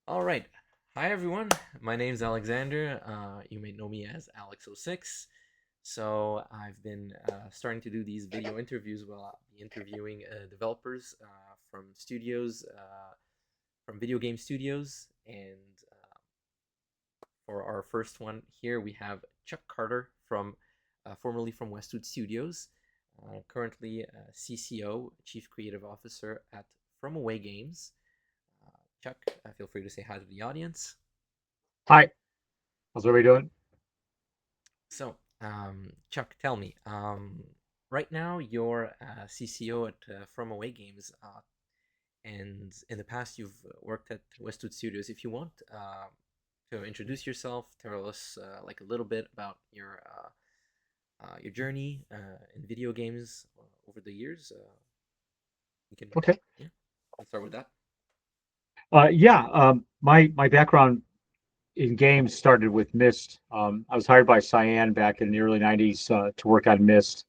All right. Hi, everyone. My name's Alexander. You may know me as Alex06. So I've been starting to do these video interviews while I'll be interviewing developers from studios, from video game studios. And for our first one here, we have Chuck Carter from formerly from Westwood Studios, currently CCO, Chief Creative Officer at From Away Games. Chuck, feel free to say hi to the audience. Hi, how's everybody doing? So, Chuck, tell me, right now you're CCO at From Away Games, and in the past you've worked at Westwood Studios. If you want to introduce yourself, tell us like a little bit about your journey in video games over the years. You can, Okay. yeah, let's start with that. Yeah, my background in games started with Myst. I was hired by Cyan back in the early '90s to work on Myst,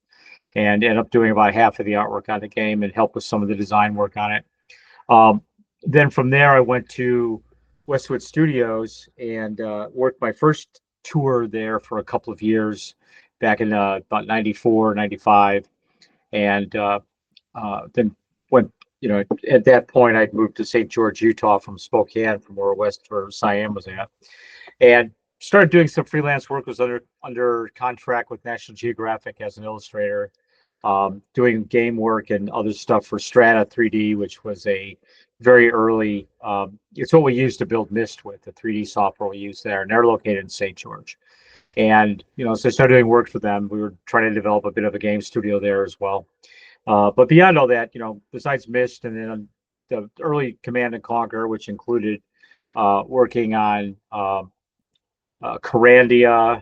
and ended up doing about half of the artwork on the game and help with some of the design work on it. Um, then from there, I went to Westwood Studios and worked my first tour there for a couple of years back in about '94, '95, and then went, at that point, I'd moved to St. George, Utah from Spokane, from where Cyan was at, and started doing some freelance work. Was under contract with National Geographic as an illustrator, doing game work and other stuff for Strata 3D, which was a very early. It's what we used to build Myst with the 3D software we use there, and they're located in St. George. And so I started doing work for them. We were trying to develop a bit of a game studio there as well. But beyond all that, besides Myst and then the early Command and Conquer, which included working on Carandia.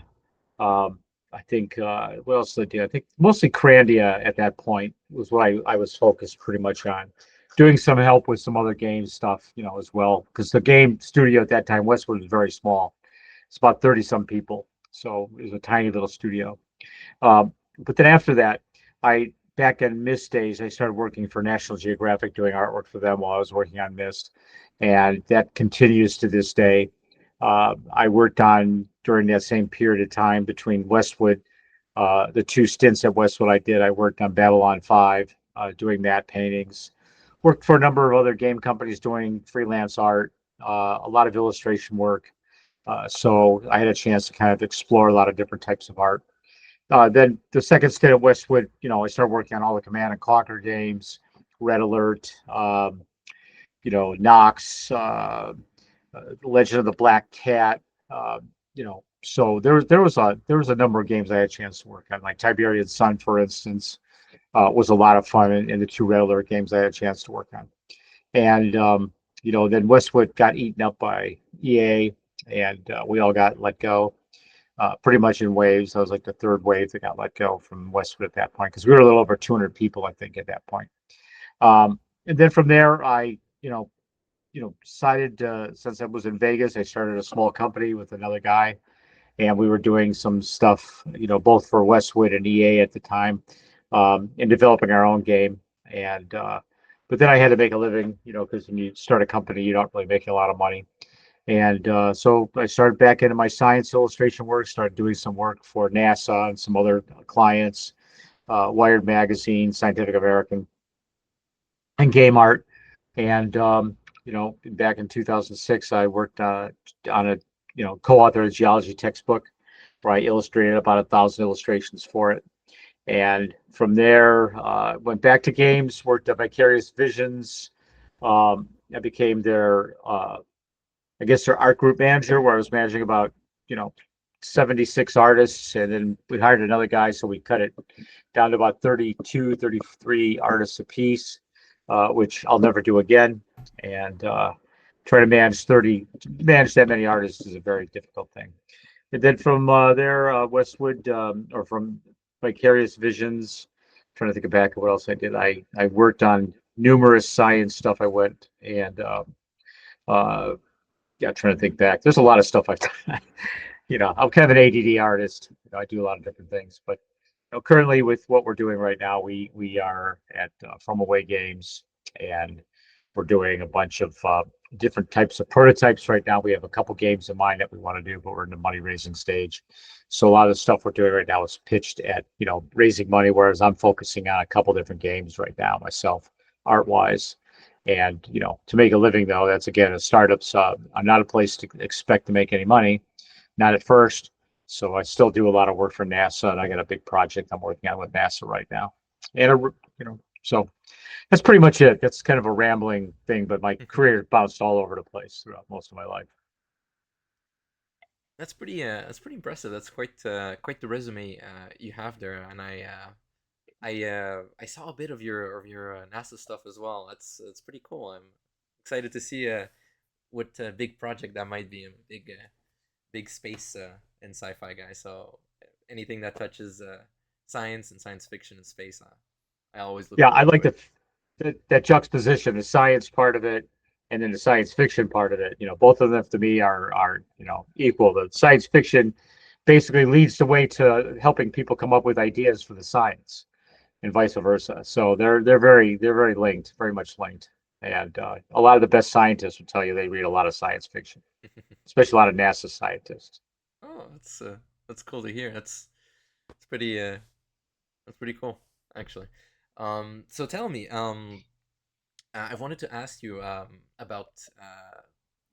Um, I think what else did I do? I think mostly Carandia at that point was what I was focused pretty much on. Doing some help with some other game stuff, as well, because the game studio at that time, Westwood, was very small. It's about 30 some people, so it was a tiny little studio. But then after that, I back in Myst days, I started working for National Geographic doing artwork for them while I was working on Myst, and that continues to this day. I worked on during that same period of time between Westwood, the two stints at Westwood I did. I worked on Babylon 5, doing matte paintings. Worked for a number of other game companies doing freelance art, a lot of illustration work. So I had a chance to kind of explore a lot of different types of art. Then the second stint at Westwood, I started working on all the Command and Conquer games, Red Alert, Nox, Legend of the Black Cat. So there was a number of games I had a chance to work on, like Tiberian Sun, for instance, was a lot of fun, in the two Red Alert games I had a chance to work on. And then Westwood got eaten up by EA, and we all got let go pretty much in waves. I was like the third wave that got let go from Westwood at that point because we were a little over 200 people, I think, at that point. And then from there, I, decided since I was in Vegas, I started a small company with another guy, and we were doing some stuff, both for Westwood and EA at the time, in developing our own game. And but then I had to make a living, because when you start a company, you don't really make a lot of money. And so I started back into my science illustration work, started doing some work for NASA and some other clients, Wired Magazine, Scientific American, and game art. And back in 2006, I worked on a co-authored a geology textbook where I illustrated about 1,000 illustrations for it. And from there, went back to games, worked at Vicarious Visions. I became their I guess their art group manager, where I was managing about, you know, 76 artists. And then we hired another guy, so we cut it down to about 32, 33 artists a piece, which I'll never do again. And try to manage that many artists is a very difficult thing. And then from there, Westwood, or from Vicarious Visions, trying to think back of what else I did. I worked on numerous science stuff. I went and uh, yeah, trying to think back. There's a lot of stuff I've done. I'm kind of an ADD artist. I do a lot of different things, but currently with what we're doing right now, we are at From Away Games, and we're doing a bunch of different types of prototypes right now. We have a couple games in mind that we want to do, but we're in the money raising stage. So a lot of the stuff we're doing right now is pitched at, raising money, whereas I'm focusing on a couple different games right now myself, art wise. And, to make a living though, that's again a startup. So I'm not a place to expect to make any money, not at first. So I still do a lot of work for NASA, and I got a big project I'm working on with NASA right now. And so that's pretty much it. That's kind of a rambling thing, but my career bounced all over the place throughout most of my life. That's pretty impressive. That's quite the resume you have there, and I saw a bit of your NASA stuff as well. That's pretty cool. I'm excited to see what big project that might be. I'm a big space and sci-fi guy, so anything that touches science and science fiction and space, I always look Yeah, I forward to like it. that juxtaposition, the science part of it, and then the science fiction part of it. Both of them to me are equal. The science fiction basically leads the way to helping people come up with ideas for the science, and vice versa. So they're very linked, very much linked. And a lot of the best scientists will tell you they read a lot of science fiction, especially a lot of NASA scientists. Oh, that's cool to hear. That's pretty that's pretty cool actually. So tell me, I wanted to ask you about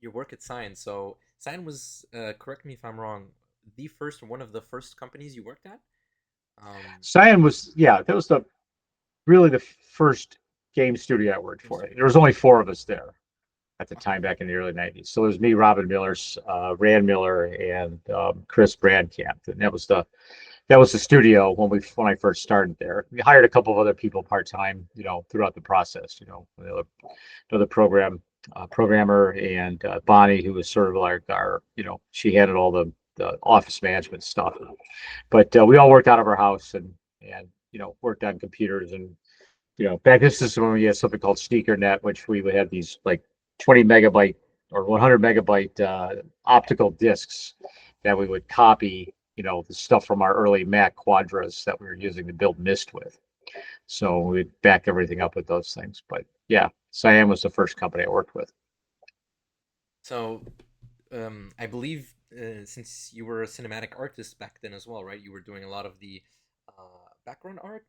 your work at Cyan. So Cyan was, correct me if I'm wrong, the first one of the first companies you worked at. Um, Cyan was, yeah, that was the really the first game studio I worked Game for. studio. There was only four of us there at the Okay. time back in the early 90s. So it was me, Robin Miller, Rand Miller, and Chris Brandkamp. And that was the studio when I first started there. We hired a couple of other people part time, throughout the process. Another programmer, and Bonnie, who was sort of like our, she handled all the office management stuff. But we all worked out of our house, and worked on computers. And back this is when we had something called SneakerNet, which we would have these like 20 megabyte or 100 megabyte optical discs that we would copy, the stuff from our early Mac Quadras that we were using to build Myst with. So we'd back everything up with those things. But yeah, Cyan was the first company I worked with. So I believe since you were a cinematic artist back then as well, right? You were doing a lot of the background art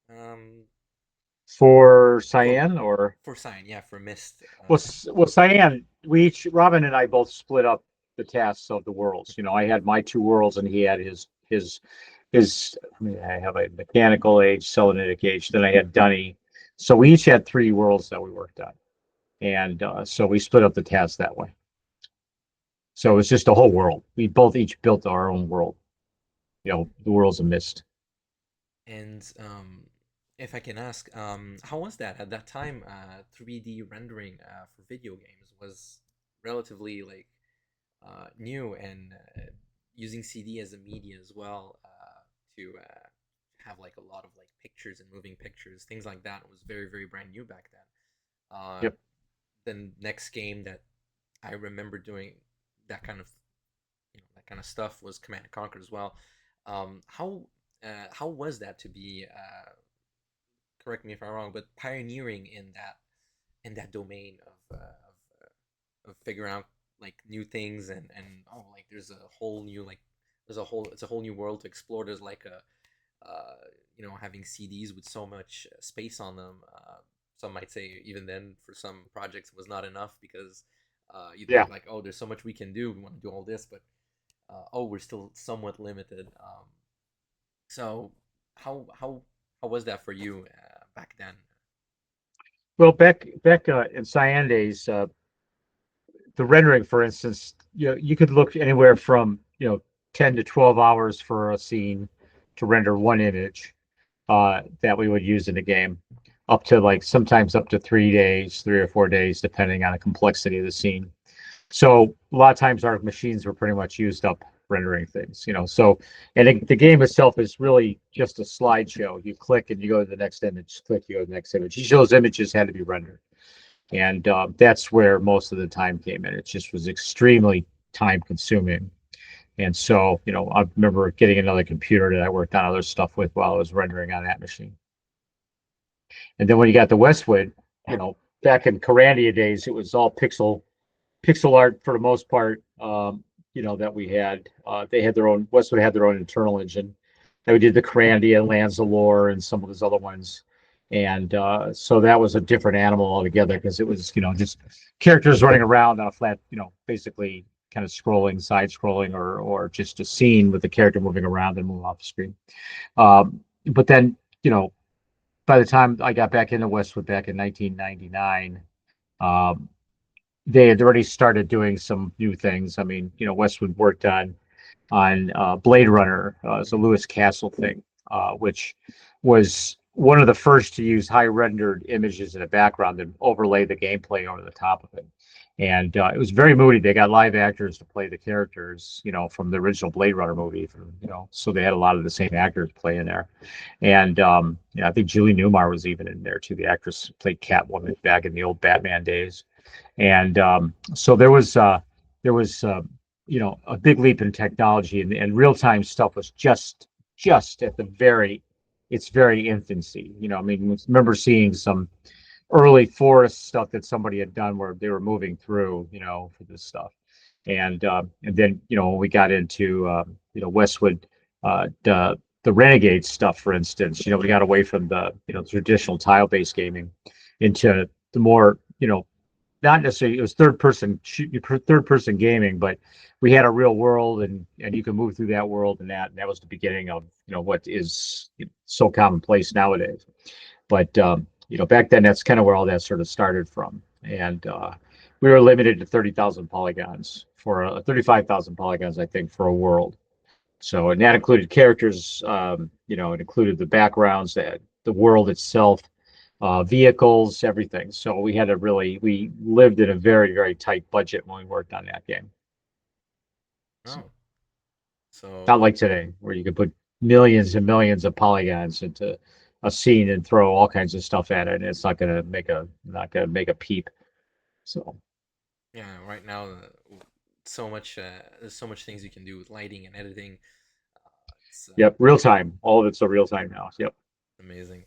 um, For for Cyan or Cyan, yeah, for Mist. well, Cyan, Robin and I both split up the tasks of the worlds. I had my two worlds, and he had his. I mean, I have a mechanical age, selenitic age. Then I had Dunny. So we each had three worlds that we worked on, and so we split up the tasks that way. So it was just a whole world. We both each built our own world. The worlds of Mist. And if I can ask, how was that at that time? 3D rendering for video games was relatively like new, and using CD as a media as well to have like a lot of like pictures and moving pictures, things like that was very brand new back then. Yep. The next game that I remember doing that kind of that kind of stuff was Command and Conquer as well. How was that to be correct me if I'm wrong, but pioneering in that domain of figuring out like new things, and oh, like there's a whole new like it's a whole new world to explore. There's like a having CDs with so much space on them. Some might say even then for some projects was not enough because you Yeah. think like, oh, there's so much we can do. We want to do all this, but oh, we're still somewhat limited. So how was that for you back then? Well, back in Cyan days, the rendering, for instance, you could look anywhere from 10 to 12 hours for a scene to render one image that we would use in a game, up to like sometimes up to 3 days, 3 or 4 days, depending on the complexity of the scene. So a lot of times our machines were pretty much used up rendering things. So and the game itself is really just a slideshow. You click and you go to the next image. Click, you go to the next image. Each of those images had to be rendered, and that's where most of the time came in. It just was extremely time consuming. And so, I remember getting another computer that I worked on other stuff with while I was rendering on that machine. And then when you got the Westwood, you know, back in Carandia days, it was all pixel art for the most part. That we had. They had their own. Westwood had their own internal engine. And we did the Carandia, Lands of Lore, and some of those other ones. And so that was a different animal altogether because it was, just characters running around on a flat, basically kind of scrolling, side scrolling, or just a scene with the character moving around and moving off the screen. But then, by the time I got back into Westwood back in 1999, um, they had already started doing some new things. I mean, Westwood worked on Blade Runner, it's a Hmm. Lewis Castle thing, which was one of the first to use high rendered images in the background and overlay the gameplay over the top of it. And it was very moody. They got live actors to play the characters, from the original Blade Runner movie. So they had a lot of the same actors playing there. And I think Julie Newmar was even in there too. The actress who played Catwoman back in the old Batman days. And so there was a big leap in technology, and real time stuff was just at the its very infancy. I mean, remember seeing some early forest stuff that somebody had done where they were moving through, for this stuff. And then when we got into Westwood, the Renegade stuff, for instance, we got away from the traditional tile based gaming into the more not necessarily, it was third person gaming, but we had a real world, and you can move through that world, and that was the beginning of what is so commonplace nowadays. But back then, that's kind of where all that sort of started from. And we were limited to 30,000 polygons for 35,000 polygons, I think, for a world. So, and that included characters, it included the backgrounds, the world itself, vehicles, everything. So we lived in a very, very tight budget when we worked on that game. So, Oh, not so like today, where you could put millions and millions of polygons into a scene and throw all kinds of stuff at it, and it's not gonna make a peep. So, yeah, right now, so much there's so much things you can do with lighting and editing. It's yep, real time. All of it's so real time now. Yep. amazing.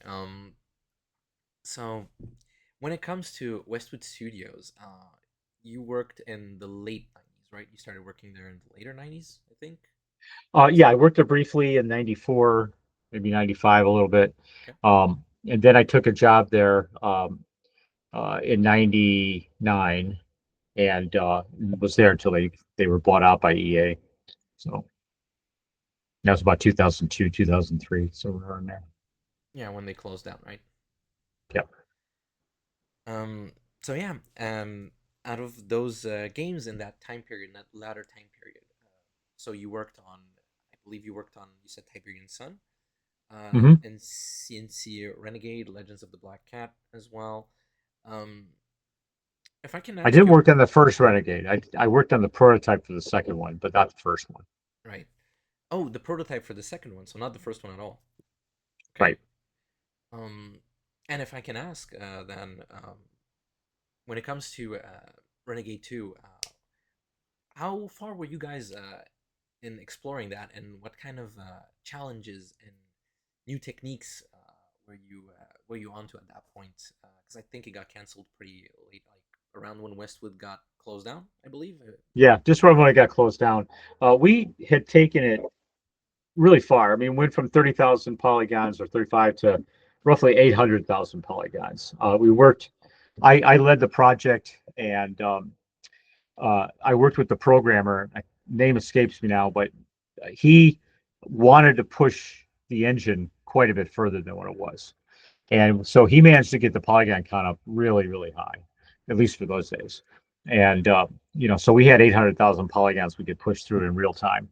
So when it comes to Westwood Studios, you worked in the late 90s, right? You started working there in the later 90s, I think. Yeah, I worked there briefly in '94, maybe '95, a little bit, Okay. and then I took a job there in '99, and was there until they were bought out by EA. So that was about 2002, 2003. So we're in there. Yeah, when they closed down, right? Yep. Um, so yeah, out of those games in that time period, in that latter time period, so you worked on, I believe you worked on, you said Tiberian Sun, Hmm. and CNC Renegade, Legends of the Black Cat as well. Um, if I can I ask didn't you, work on the first Renegade. I worked on the prototype for the second one, but not the first one. right? Oh, the prototype for the second one, so not the first one at all. Okay. Right. Um, and if I can ask, then when it comes to Renegade 2, how far were you guys in exploring that, and what kind of challenges and new techniques were you onto at that point? Because I think it got canceled pretty late, like around when Westwood got closed down, I believe. Yeah, just right when it got closed down. We had taken it really far. I mean, went from 30,000 polygons or 35 to roughly 800,000 polygons. We worked. I led the project, and I worked with the programmer. Name escapes me now, but he wanted to push the engine quite a bit further than what it was, and so he managed to get the polygon count up really, really high, at least for those days. And so we had 800,000 polygons we could push through in real time.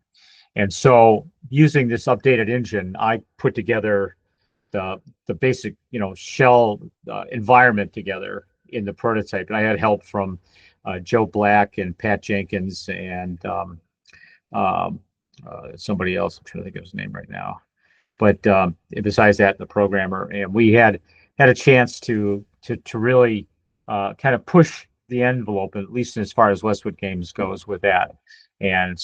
And so using this updated engine, I put together the basic shell environment together in the prototype, and I had help from Joe Black and Pat Jenkins and um, somebody else. I'm trying to think of his name right now. But besides that, the programmer, and we had a chance to really kind of push the envelope, at least as far as Westwood Games goes, with that. And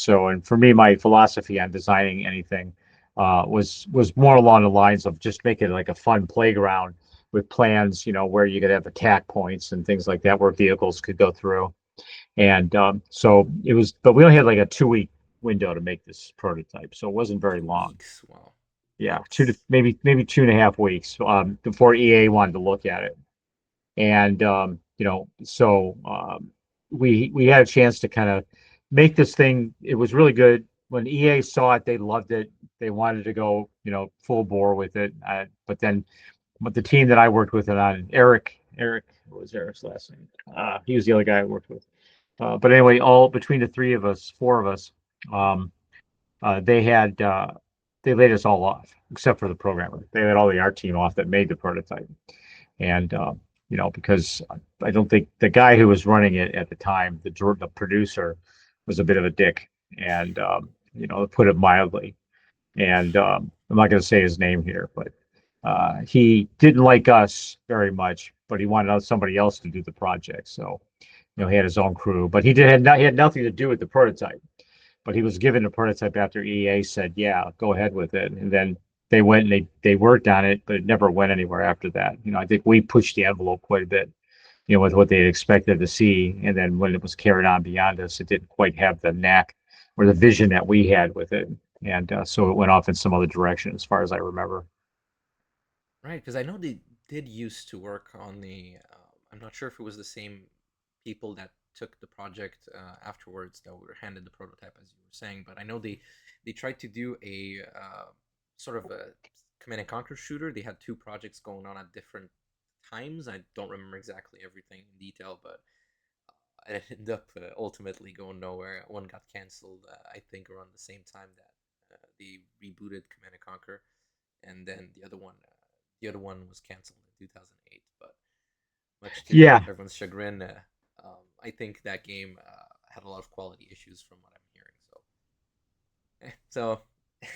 for me, my philosophy on designing anything was more along the lines of just make it like a fun playground with plans, where you could have attack points and things like that where vehicles could go through. And so it was, but we only had like a 2 week window to make this prototype, so it wasn't very Two long. weeks. Wow, Yeah, two to that's maybe 2.5 weeks before EA wanted to look at it. And so we had a chance to kind of make this thing. It was really good. When EA saw it, they loved it. They wanted to go, full bore with it. But the team that I worked with it on, Eric, what was Eric's last name? He was the other guy I worked with. But anyway, all between the three of us, four of us, um, they had they laid us all off except for the programmer. They let all the art team off that made the prototype. And because I don't think the guy who was running it at the time, the producer, was a bit of a dick, and to put it mildly. And I'm not going to say his name here, but he didn't like us very much, but he wanted somebody else to do the project. So he had his own crew, but he had nothing to do with the prototype. But he was given a prototype after EA said, "Yeah, go ahead with it," and then they went and they worked on it, but it never went anywhere after that. I think we pushed the envelope quite a bit, with what they expected to see, and then when it was carried on beyond us, it didn't quite have the knack or the vision that we had with it, and so it went off in some other direction, as far as I remember. right. Because I know they did used to work on the. I'm not sure if it was the same people that took the project afterwards that were handed the prototype, as you were saying. But I know they tried to do a sort of a Command and Conquer shooter. They had two projects going on at different times. I don't remember exactly everything in detail, but it ended up ultimately going nowhere. One got canceled, I think, around the same time that they rebooted Command and Conquer, and then the other one was canceled in 2008. But much to Yeah. everyone's chagrin, I think that game had a lot of quality issues from what I'm hearing. So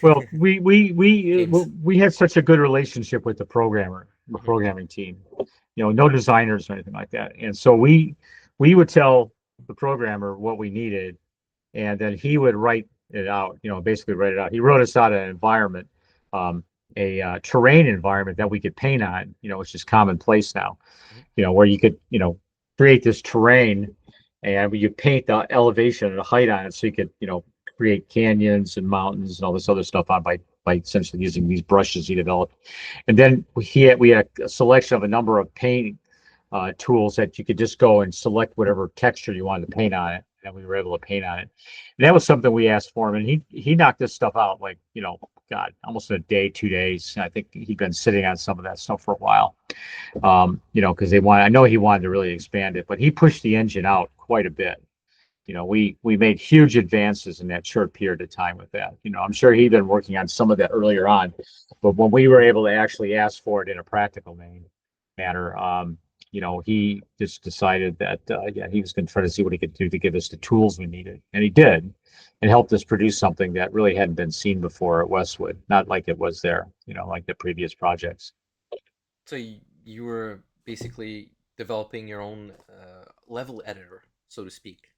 Well, games. we had such a good relationship with the Hmm. programming team. No designers or anything like that. And so we would tell the programmer what we needed, and then he would write it out. Basically write it out. He wrote us out an environment, um, a terrain environment that we could paint on. It's just commonplace now. Hmm. Where you could, create this terrain, and you paint the elevation and the height on it, so you could, create canyons and mountains and all this other stuff on by essentially using these brushes he developed. And then we had a selection of a number of paint tools that you could just go and select whatever texture you wanted to paint on it, and we were able to paint on it. And that was something we asked for him, and he knocked this stuff out like, God, almost in a day, 2 days. I think he'd been sitting on some of that stuff for a while, because I know he wanted to really expand it, but he pushed the engine out quite a bit. We made huge advances in that short period of time with that. I'm sure he'd been working on some of that earlier on, but when we were able to actually ask for it in a practical manner, he just decided that, yeah, he was going to try to see what he could do to give us the tools we needed, and he did, and helped us produce something that really hadn't been seen before at Westwood, not like it was there, like the previous projects. So you were basically developing your own level editor, so to speak.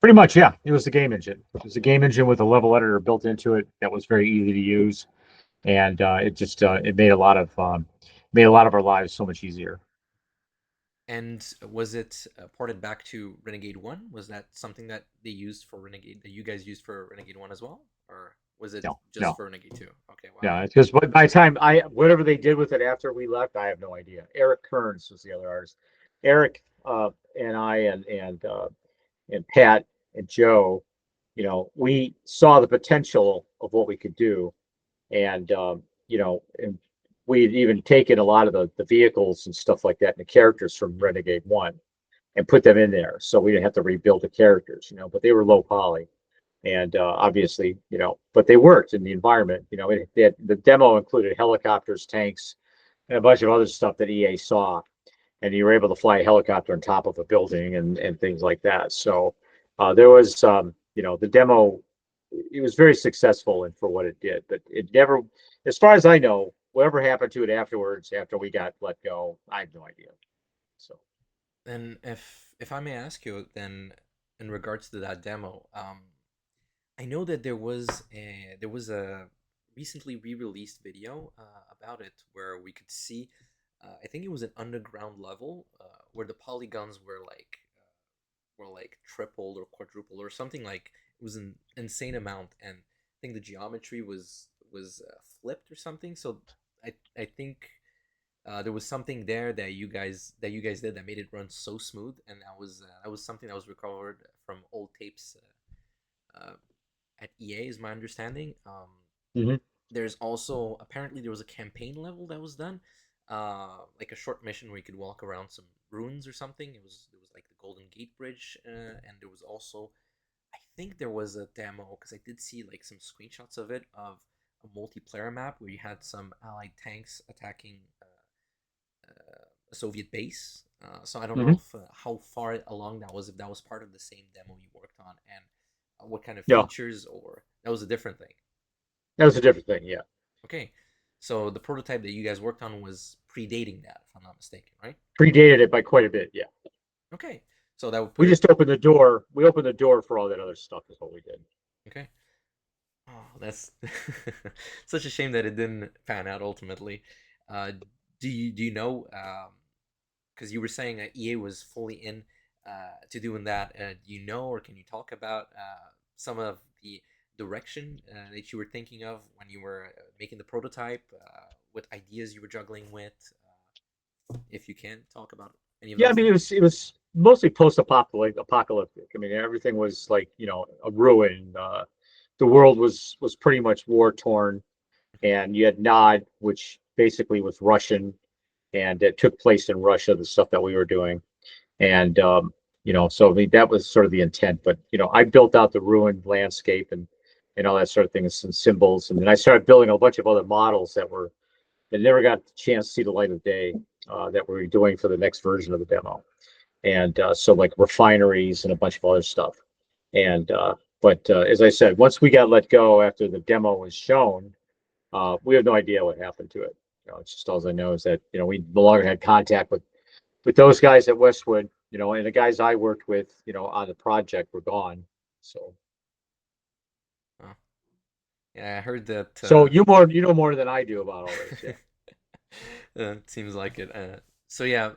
Pretty much, yeah. It was the game engine. It was a game engine with a level editor built into it that was very easy to use, and it made a lot of our lives so much easier. And was it ported back to Renegade One? Was that something that they used for Renegade that you guys used for Renegade One as well, or was it No, just no, for Renegade Two? Okay, wow. no. It's because by the time whatever they did with it after we left, I have no idea. Eric Kearns was the other artist. Eric and I and Pat and Joe, we saw the potential of what we could do, and and we had even taken a lot of the vehicles and stuff like that and the characters from Mhm. Renegade One and put them in there, so we didn't have to rebuild the characters, but they were low poly, and obviously, but they worked in the environment. The demo included helicopters, tanks, and a bunch of other stuff that EA saw, and you were able to fly a helicopter on top of a building and things like that. So there was, the demo. It was very successful and for what it did, but it never, as far as I know, whatever happened to it afterwards, after we got let go, I have no idea. So And if I may ask you, then in regards to that demo, I know that there was a recently re-released video about it where we could see. I think it was an underground level where the polygons were like tripled or quadrupled or something. Like it was an insane amount, and I think the geometry was flipped or something. So I think there was something there that you guys did that made it run so smooth, and that was something that was recovered from old tapes at EA, is my understanding. Hmm. There's also apparently there was a campaign level that was done, like a short mission where you could walk around some ruins or something. It was like the Golden Gate Bridge, and there was also I think there was a demo because I did see like some screenshots of it of a multiplayer map where you had some allied tanks attacking a Soviet base. So I don't know Hmm. if how far along that was, if that was part of the same demo you worked on, and what kind of Yeah, features, or that was a different thing. that was a different thing. Yeah, Okay, so the prototype that you guys worked on was predating that, if I'm not mistaken, right? predated it by quite a bit. Yeah, Okay, so that would we put it just opened the door. We opened the door for all that other stuff. Is what we did. okay. Oh, that's such a shame that it didn't pan out ultimately. Uh, do you know? Because you were saying that EA was fully in to doing that. Do you know, or can you talk about some of the direction that you were thinking of when you were making the prototype? What ideas you were juggling with? If you can talk about any of Yeah, I those mean, things. it was mostly post-apocalyptic. I mean, everything was like a ruin. The world was pretty much war torn, Okay. and you had Nod, which basically was Russian, and it took place in Russia. The stuff that we were doing, and so I mean that was sort of the intent. But I built out the ruined landscape and all that sort of thing, and some symbols, and then I started building a bunch of other models that never got the chance to see the light of day that we were doing for the next version of the demo. And so like refineries and a bunch of other stuff. And but as I said, once we got let go after the demo was shown, we have no idea what happened to it. It's just all I know is that we no longer had contact with those guys at Westwood, and the guys I worked with, on the project were gone. So Oh, yeah, I heard that. so you know more than I do about all this, yeah. It seems like it. So yeah,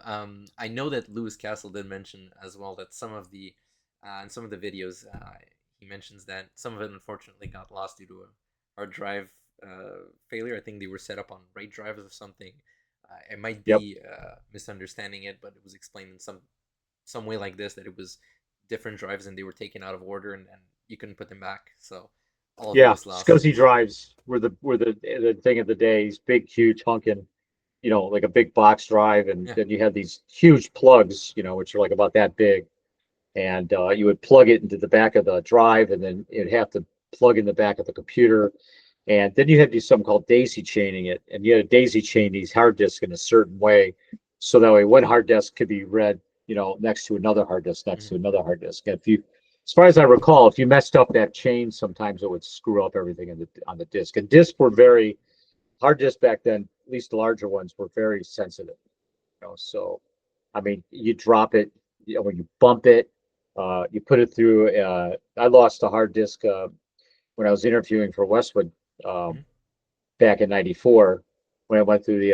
I know that Lewis Castle did mention as well that some of the in some of the videos he mentions that some of it unfortunately got lost due to a hard drive failure. I think they were set up on RAID drives or something. I might Yep. be misunderstanding it, but it was explained in some way like this that it was different drives and they were taken out of order and you couldn't put them back. So all of it Yeah, was lost. SCSI drives were the thing of the day. These big, huge honking, like a big box drive, and Yeah. then you had these huge plugs, which are like about that big, and you would plug it into the back of the drive, and then it'd have to plug in the back of the computer, and then you had to do something called daisy chaining it, and you had to daisy chain these hard disks in a certain way, so that way one hard disk could be read, next to another hard disk, next Mhm. to another hard disk. And as far as I recall, if you messed up that chain, sometimes it would screw up everything on the disk. And disks were very hard disks back then, at least the larger ones, were very sensitive. So I mean, you drop it, when you bump it, you put it through. I lost a hard disk when I was interviewing for Westwood um, Mhm. back in '94 when I went through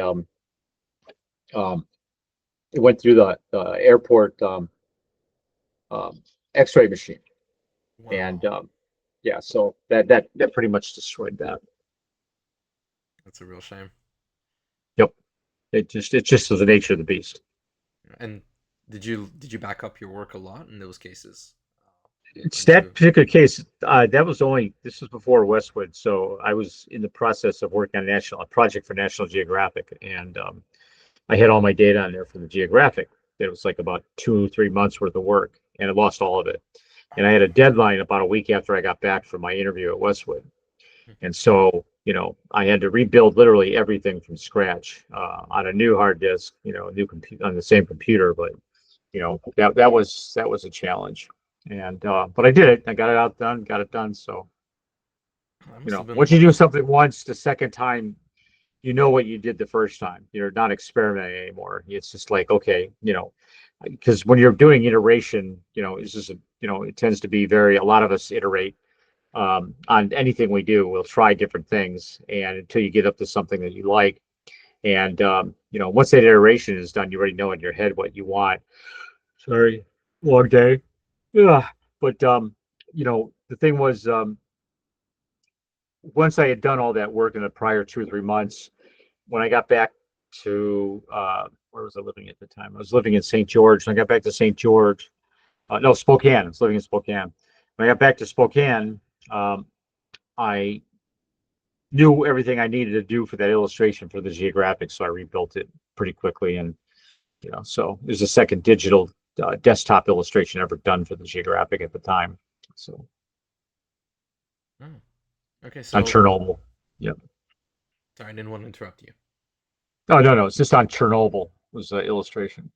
um, it went through the airport um, X-ray machine, and Wow, yeah, so that pretty much destroyed that. that's a real shame. Yep, it's just the nature of the beast. And did you back up your work a lot in those cases? Or It's did that you? particular case. This was before Westwood, so I was in the process of working on a project for National Geographic, and I had all my data on there for the Geographic. It was like about 2 3 months worth of work, and I lost all of it. And I had a deadline about a week after I got back from my interview at Westwood, and so I had to rebuild literally everything from scratch on a new hard disk, new computer on the same computer, but that was a challenge. And but I did it. I got it out done, got it done. So That must have once been. you do something once, the second time you know what you did the first time. You're not experimenting anymore. It's just like, okay, because when you're doing iteration, it's just it tends to be very, a lot of us iterate on anything we do. We'll try different things, and until you get up to something that you like, And once that iteration is done, you already know in your head what you want. Sorry, long day. Yeah, but the thing was, once I had done all that work in the prior 2 or 3 months, when I got back to where was I living at the time? I was living in St. George. When I got back to St. George, no, Spokane. I was living in Spokane. When I got back to Spokane, um, I knew everything I needed to do for that illustration for the geographic, so I rebuilt it pretty quickly. And so it was the second digital desktop illustration ever done for the geographic at the time. So Oh, okay. on So, Chernobyl. Yeah. sorry, I didn't want to interrupt you. Oh no, no, it's just on Chernobyl was the illustration.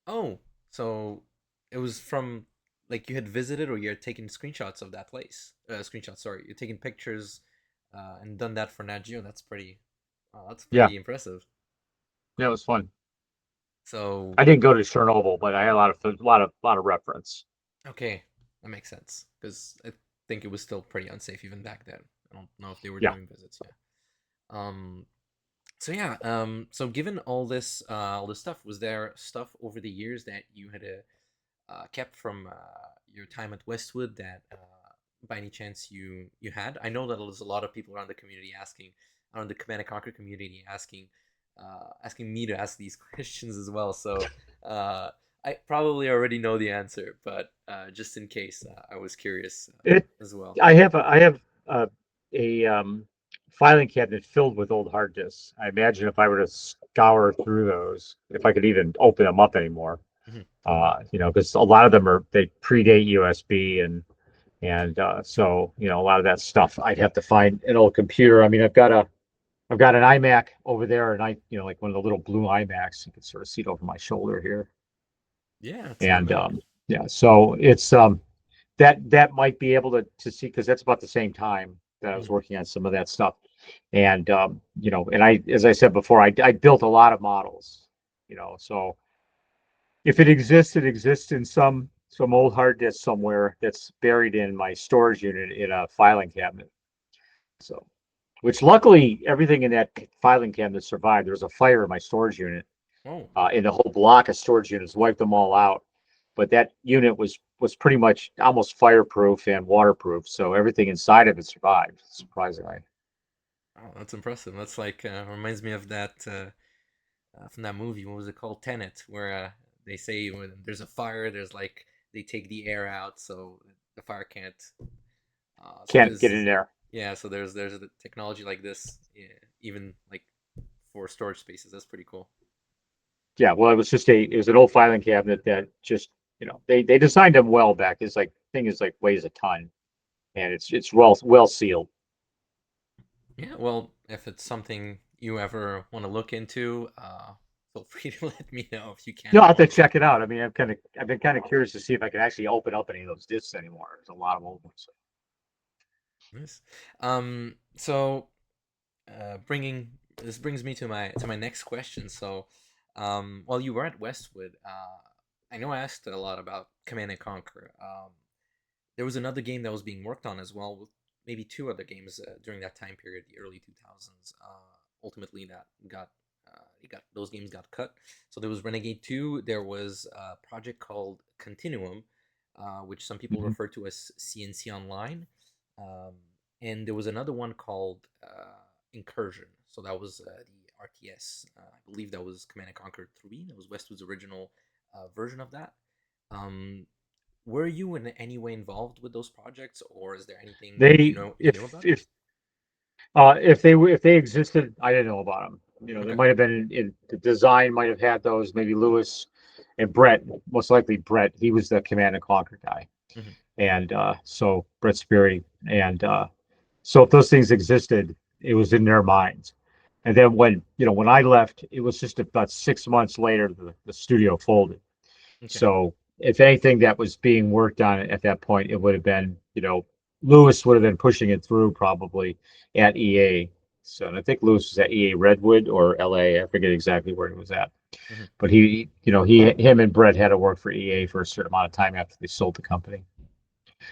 Oh, so it was from like you had visited or you had taken screenshots of that place. Screenshots, sorry. You're taking pictures and done that for Nat Geo. That's Yeah, pretty impressive. yeah, it was fun. So, I didn't go to Chernobyl, but I had a lot of reference. okay, that makes sense because I think it was still pretty unsafe even back then. I don't know if they were Yeah, doing visits. Yeah. Um. So yeah. So given all this stuff, was there stuff over the years that you had kept from your time at Westwood that by any chance you had? I know that there's a lot of people around the community asking, around the Command and Conquer community asking me to ask these questions as well. So uh, I probably already know the answer, but just in case, I was curious it. as well. I have a filing cabinet filled with old hard disks. I imagine if I were to scour through those, if I could even open them up anymore, Mhm. because a lot of them they predate USB and so a lot of that stuff I'd have to find an old computer. I mean, I've got an iMac over there, and like one of the little blue iMacs. You can sort of see it over my shoulder here, Yeah, it's not and bad. yeah, so it's that might be able to see because that's about the same time that I was Mhm. working on some of that stuff. And and as I said before, I built a lot of models. So if it exists in some old hard disk somewhere that's buried in my storage unit in a filing cabinet. So, which luckily everything in that filing cabinet survived. There was a fire in my storage unit, Oh, and the whole block of storage units wiped them all out. But that unit was pretty much almost fireproof and waterproof, so everything inside of it survived, surprisingly. oh, that's impressive. That's like reminds me of that from that movie. What was it called? Tenet, where they say when there's a fire, there's like they take the air out so the fire can't. So Can't get there's in there. yeah, so there's a technology like this, yeah, even like for storage spaces. That's pretty cool. Yeah, well, it was an old filing cabinet that just they designed them well back. It's like thing is like weighs a ton, and it's well sealed. Yeah, well, if it's something you ever want to look into, feel free to let me know if you can No, at I'll have to all. check it out. I mean, I've been kind of curious to see if I can actually open up any of those discs anymore. There's a lot of old ones. Nice. So bringing this brings me to my next question. So, while you were at Westwood, I know I asked a lot about Command and Conquer. There was another game that was being worked on as well, with maybe two other games during that time period, the early 2000s. Ultimately, those games got cut. So there was Renegade 2. There was a project called Continuum, which some people Mhm. refer to as CNC Online. Um, and there was another one called Incursion. So that was the RTS. I believe that was Command and Conquer 3. That was Westwood's original version of that. Um, were you in any way involved with those projects, or is there anything They you knew about? if they existed, I didn't know about them. They Okay. might have been in the design might have had those. Maybe Lewis and Brett, most likely Brett. He was the Command and Conquer guy, Hmm. and so Brett Sperry, and so if those things existed, it was in their minds. And then when I left, it was just about 6 months later the studio folded. Okay. So if anything that was being worked on at that point, it would have been, Lewis would have been pushing it through probably at EA. So and I think Lewis was at EA Redwood or LA. I forget exactly where he was at. Hmm. But him and Brett had to work for EA for a certain amount of time after they sold the company.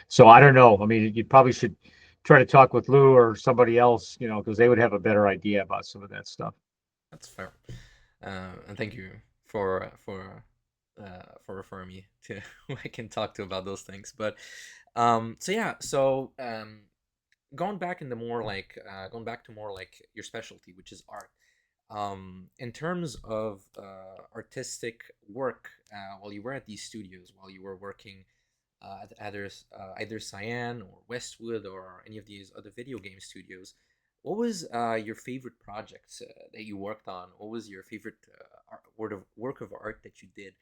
So I don't know. I mean, you probably should try to talk with Lou or somebody else, because they would have a better idea about some of that stuff. That's fair. And thank you for referring me to who I can talk to about those things. But so yeah, so going back to more like your specialty, which is art. In terms of artistic work, while you were at these studios, while you were working at either Cyan or Westwood or any of these other video game studios, what was your favorite projects that you worked on? What was your favorite work of art that you did,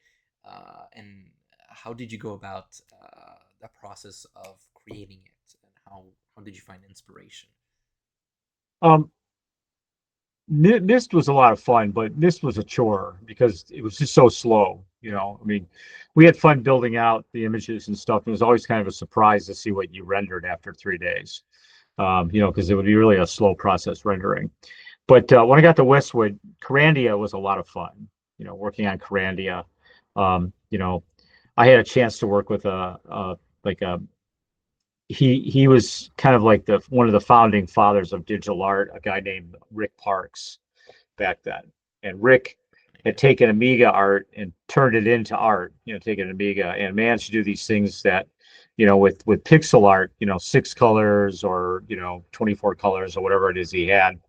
and how did you go about the process of creating it, and how did you find inspiration? Um, Myst was a lot of fun, but Myst was a chore because it was just so slow. I mean, we had fun building out the images and stuff. It was always kind of a surprise to see what you rendered after 3 days. Because it would be really a slow process rendering. But when I got to Westwood, Carandia was a lot of fun. Working on Carandia. Um, you know, I had a chance to work with like a he was kind of like the one of the founding fathers of digital art, a guy named Rick Parks back then. And Rick had Okay. taken Amiga art and turned it into art, taken Amiga and managed to do these things that, with pixel art, 6 colors or, 24 colors or whatever it is he had,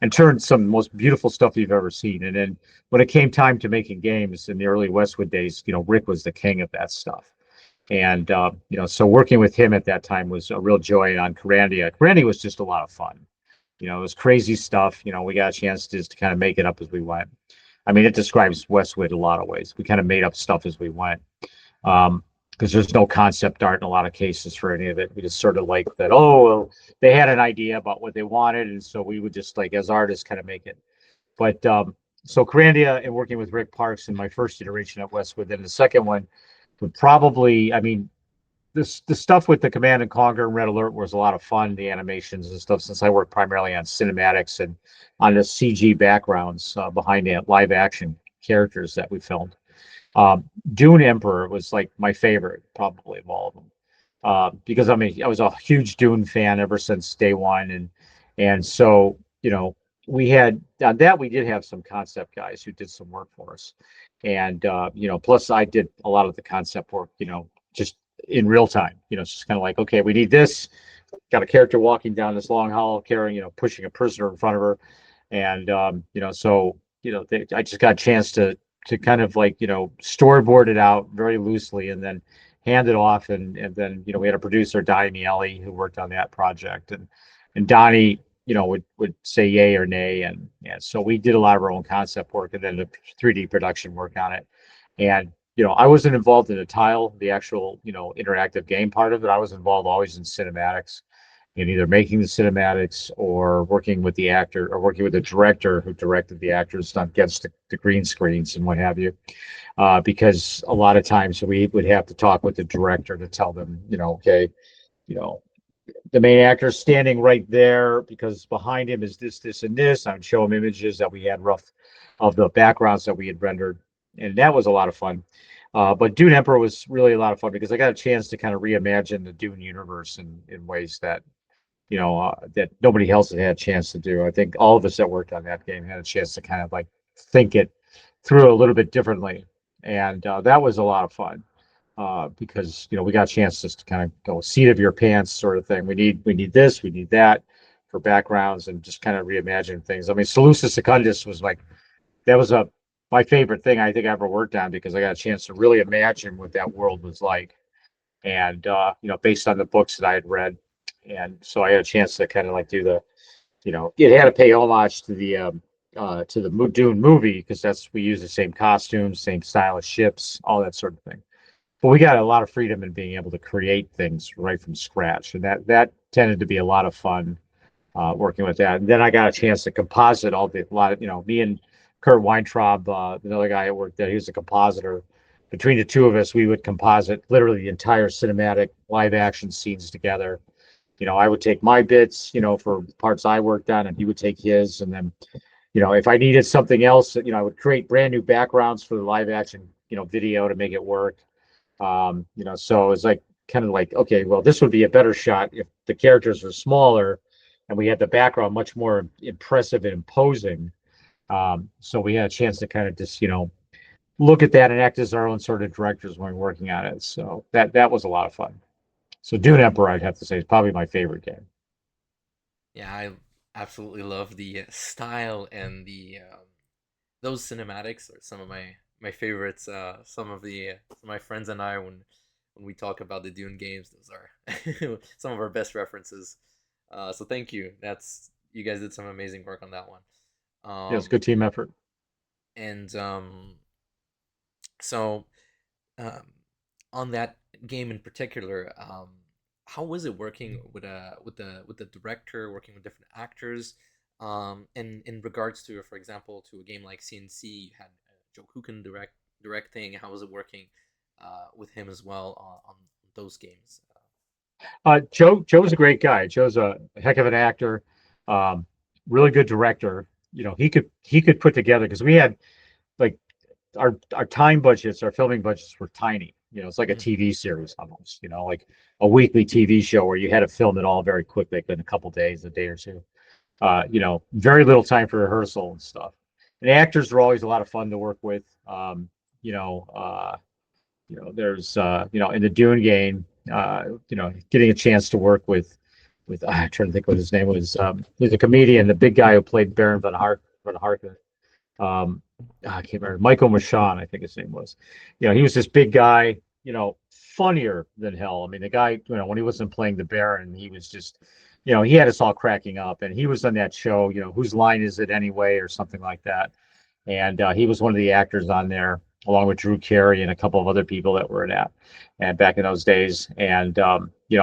and turned some of the most beautiful stuff you've ever seen. And then when it came time to making games in the early Westwood days, Rick was the king of that stuff. And so working with him at that time was a real joy on Carandia. Carandia was just a lot of fun. It was crazy stuff. We got a chance just to kind of make it up as we went. I mean, it describes Westwood in a lot of ways. We kind of made up stuff as we went. Because there's no concept art in a lot of cases for any of it. We just sort of like that, oh, well, they had an idea about what they wanted. And so we would just like, as artists, kind of make it. But so Carandia and working with Rick Parks in my first iteration at Westwood, then the second one would probably, I mean, the stuff with the Command and Conquer and Red Alert was a lot of fun, the animations and stuff, since I work primarily on cinematics and on the CG backgrounds behind the live action characters that we filmed. Dune Emperor was like my favorite, probably of all of them, because I was a huge Dune fan ever since day one, and so we had on that we did have some concept guys who did some work for us, and plus I did a lot of the concept work, just in real time. It's just kind of like, okay, we need this. Got a character walking down this long hall carrying, pushing a prisoner in front of her, and so I just got a chance to kind of like storyboard it out very loosely and then hand it off, and then we had a producer, Donnie Miele, who worked on that project, and Donnie would say yay or nay, and so we did a lot of our own concept work and then the 3D production work on it. And I wasn't involved in the tile, the actual interactive game part of it. I was involved always in cinematics, in either making the cinematics or working with the actor or working with the director who directed the actors against the green screens and what have you. Because a lot of times we would have to talk with the director to tell them, okay, you know, the main actor is standing right there because behind him is this, this, and this. I would show him images that we had rough of the backgrounds that we had rendered, and that was a lot of fun. But Dune Emperor was really a lot of fun because I got a chance to kind of reimagine the Dune universe in ways that that nobody else had had a chance to do. I think all of us that worked on that game had a chance to kind of like think it through a little bit differently, and that was a lot of fun because we got a chance just to kind of go seat of your pants sort of thing. We need this, we need that for backgrounds, and just kind of reimagine things. I mean, Salusa Secundus was like that was a my favorite thing I think I ever worked on because I got a chance to really imagine what that world was like, and based on the books that I had read, and so I had a chance to kind of like do the it had to pay homage to the Dune movie because that's we use the same costumes, same style of ships, all that sort of thing. But we got a lot of freedom in being able to create things right from scratch, and that tended to be a lot of fun working with that. And then I got a chance to composite all the a lot of me and Kurt Weintraub, another guy at work there, he was a compositor. Between the two of us, we would composite literally the entire cinematic live action scenes together. I would take my bits, for parts I worked on, and he would take his. And then, if I needed something else, I would create brand new backgrounds for the live action, video to make it work. So it's like kind of like, okay, well, this would be a better shot if the characters were smaller and we had the background much more impressive and imposing. So we had a chance to kind of just, look at that and act as our own sort of directors when we were working on it. So that was a lot of fun. So Dune Emperor, I'd have to say, is probably my favorite game. Yeah, I absolutely love the style and the those cinematics are some of my favorites. Some of the my friends and I when we talk about the Dune games, those are some of our best references. So thank you. That's you guys did some amazing work on that one. Yeah, it's a good team effort. And so um, on that game in particular, how was it working with with the director, working with different actors? And in regards to, for example, to a game like CNC, you had Joe Kukin directing. How was it working with him as well on those games? Joe's a great guy. Joe's a heck of an actor, um, really good director. He could put together because we had like our time budgets, our filming budgets were tiny. It's like a Mhm. TV series almost. Like a weekly TV show where you had to film it all very quickly, like in a couple days, a day or two. Very little time for rehearsal and stuff. And actors were always a lot of fun to work with. You know, uh, there's in the Dune game, getting a chance to work with I'm trying to think what his name was. He's a comedian, the big guy who played Baron von Harkonnen. I can't remember. Michael Michon, I think his name was. He was this big guy. Funnier than hell. I mean, the guy, when he wasn't playing the Baron, he was just, he had us all cracking up. And he was on that show, whose line is it anyway, or something like that. And he was one of the actors on there, along with Drew Carey and a couple of other people that were in that, and back in those days. And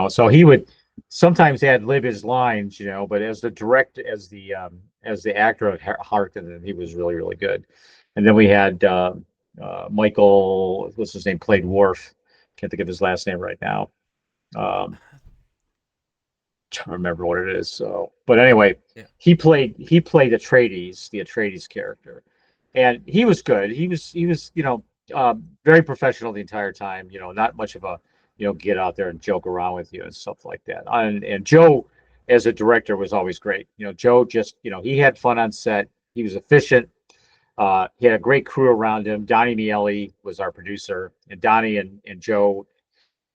so he would sometimes ad lib his lines, but as the actor of Harkonnen, he was really really good. And then we had Michael, what's his name, played Worf. Can't think of his last name right now. Um, Trying to remember what it is. So, but anyway, Yeah. he played the Atreides character, and he was good. He was very professional the entire time. Not much of a get out there and joke around with you and stuff like that. And Joe, as a director, was always great. Joe just he had fun on set. He was efficient. He had a great crew around him. Donnie Miele was our producer, and Donnie and Joe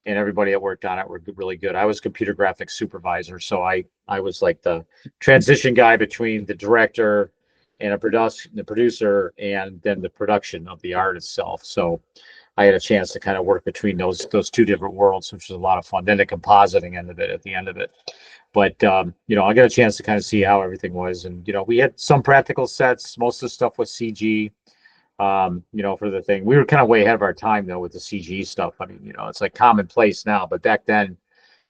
and everybody that worked on it were really good. I was computer graphics supervisor, so I was like the transition guy between the director and the producer, and then the production of the art itself. So I had a chance to kind of work between those two different worlds, which was a lot of fun. Then the compositing end of it at the end of it. But I got a chance to kind of see how everything was, and we had some practical sets. Most of the stuff was CG, for the thing. We were kind of way ahead of our time though with the CG stuff. I mean, it's like commonplace now, but back then,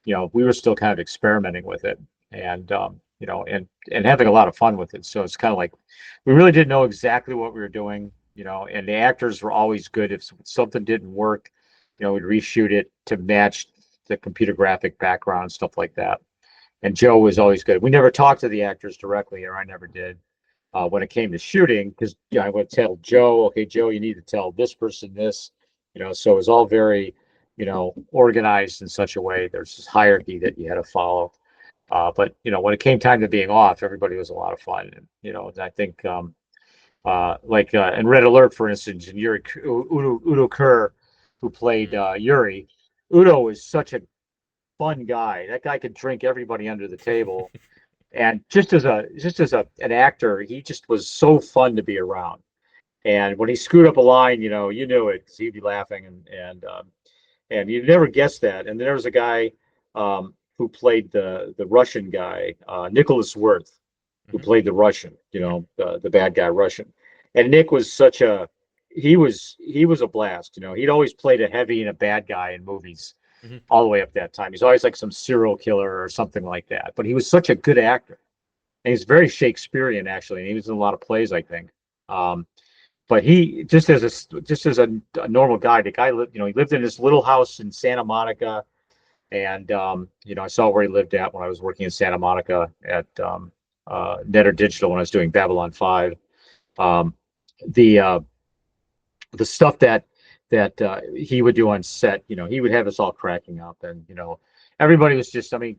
we were still kind of experimenting with it, and and having a lot of fun with it. So it's kind of like we really didn't know exactly what we were doing, and the actors were always good. If something didn't work, we'd reshoot it to match the computer graphic background, stuff like that. And Joe was always good. We never talked to the actors directly, or I never did when it came to shooting, because I would tell Joe, okay, Joe, you need to tell this person this, so it was all very, organized in such a way. There's this hierarchy that you had to follow. But when it came time to being off, everybody was a lot of fun. And, and I think like in Red Alert, for instance, and Udo Kerr, who played Mm. Yuri, Udo is such a fun guy. That guy could drink everybody under the table, and just as an actor, he just was so fun to be around. And when he screwed up a line, you knew it because he'd be laughing, and you'd never guess that. And there was a guy who played the Russian guy, Nicholas Worth, who Mhm. played the Russian, Mhm. the bad guy Russian. And Nick was he was a blast. He'd always played a heavy and a bad guy in movies Mhm. all the way up that time. He's always like some serial killer or something like that. But he was such a good actor, and he's very Shakespearean actually. And he was in a lot of plays, I think. Um, but he just as a normal guy, the guy lived, he lived in this little house in Santa Monica, and I saw where he lived at when I was working in Santa Monica at Netter Digital when I was doing Babylon 5. Um, the the stuff that he would do on set, he would have us all cracking up, and everybody was just, I mean,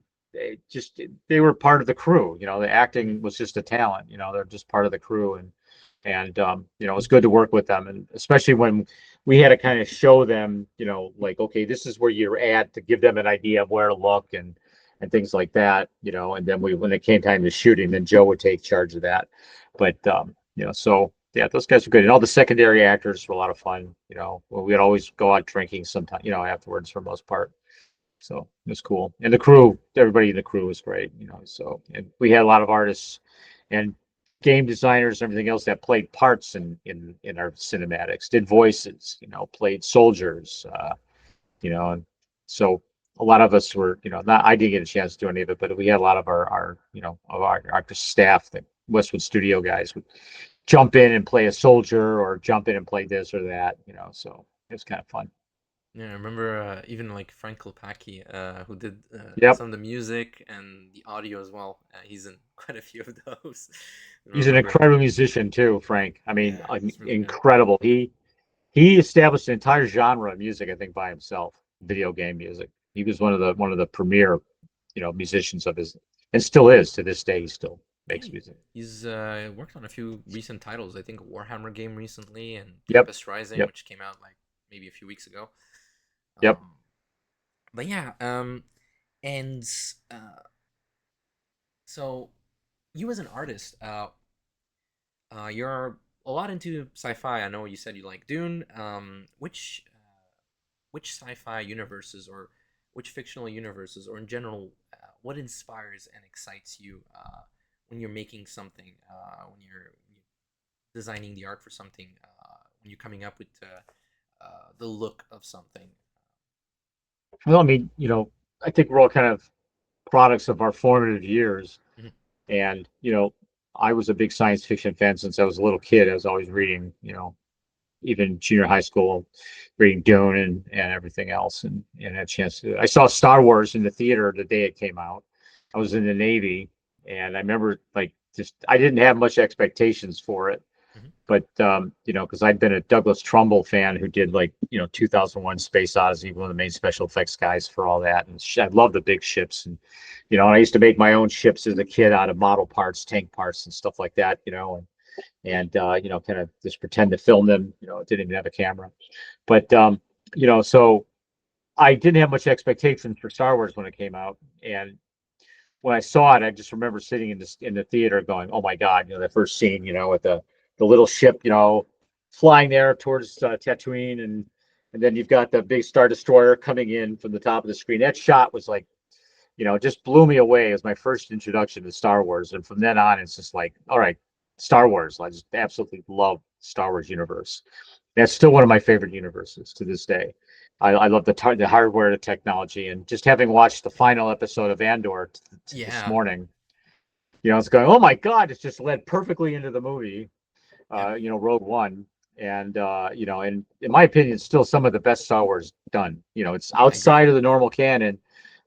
they were part of the crew. The Mhm. acting was just a talent. They're just part of the crew, and and it's good to work with them, and especially when we had to kind of show them, like, okay, this is where you're at, to give them an idea of where to look and things like that, and then when it came time to shooting, then Joe would take charge of that. But so yeah, those guys were good, and all the secondary actors were a lot of fun. We'd always go out drinking sometime, afterwards for the most part. So it was cool. And the crew, everybody in the crew was great, so, and we had a lot of artists and game designers and everything else that played parts in our cinematics, did voices, played soldiers, and so a lot of us were, not, I didn't get a chance to do any of it, but we had a lot of our staff, the Westwood studio guys would jump in and play a soldier or jump in and play this or that, so it was kind of fun. Yeah, I remember even like Frank Kopacki, who did Yep. some of the music and the audio as well. He's in quite a few of those. I He's an remember. incredible musician too, Frank. Yeah, I mean, he's really good. incredible. He established an entire genre of music, I think, by himself, video game music. He was one of the premier, musicians of his, and still is to this day. He still Yeah, makes music. he's worked on a few recent titles. I think a Warhammer game recently and Yep, Tempest Rising, yep, which came out like maybe a few weeks ago. yep. Um, but yeah, and uh, so you as an artist, you're a lot into sci-fi. I know you said you like Dune. Which sci-fi universes or which fictional universes or in general, what inspires and excites you when you're making something, when you're designing the art for something, when you're coming up with the look of something. Well, I mean, I think we're all kind of products of our formative years, Mhm. and I was a big science fiction fan since I was a little kid. I was always reading, even junior high school, reading Dune and everything else, and had a chance to. I saw Star Wars in the theater the day it came out. I was in the Navy, and I remember, like, just I didn't have much expectations for it, Mhm. but because I'd been a Douglas Trumbull fan who did, like, 2001: Space Odyssey, one of the main special effects guys for all that, and I love the big ships, and I used to make my own ships as a kid out of model parts, tank parts, and stuff like that, and kind of just pretend to film them. It didn't even have a camera, but so I didn't have much expectations for Star Wars when it came out, and when I saw it, I just remember sitting in the theater going, "Oh my God!" That first scene, with the little ship, flying there towards Tatooine, and then you've got the big Star Destroyer coming in from the top of the screen. That shot was like, it just blew me away. It was my first introduction to Star Wars, and from then on, it's just like, all right, Star Wars. I just absolutely love Star Wars universe. That's still one of my favorite universes to this day. I love the hardware, the technology, and just having watched the final episode of Andor this Yeah, morning, it's going, oh my God, it's just led perfectly into the movie, yeah, Rogue One. And and in my opinion, it's still some of the best Star Wars done. It's I agree. outside of the normal canon,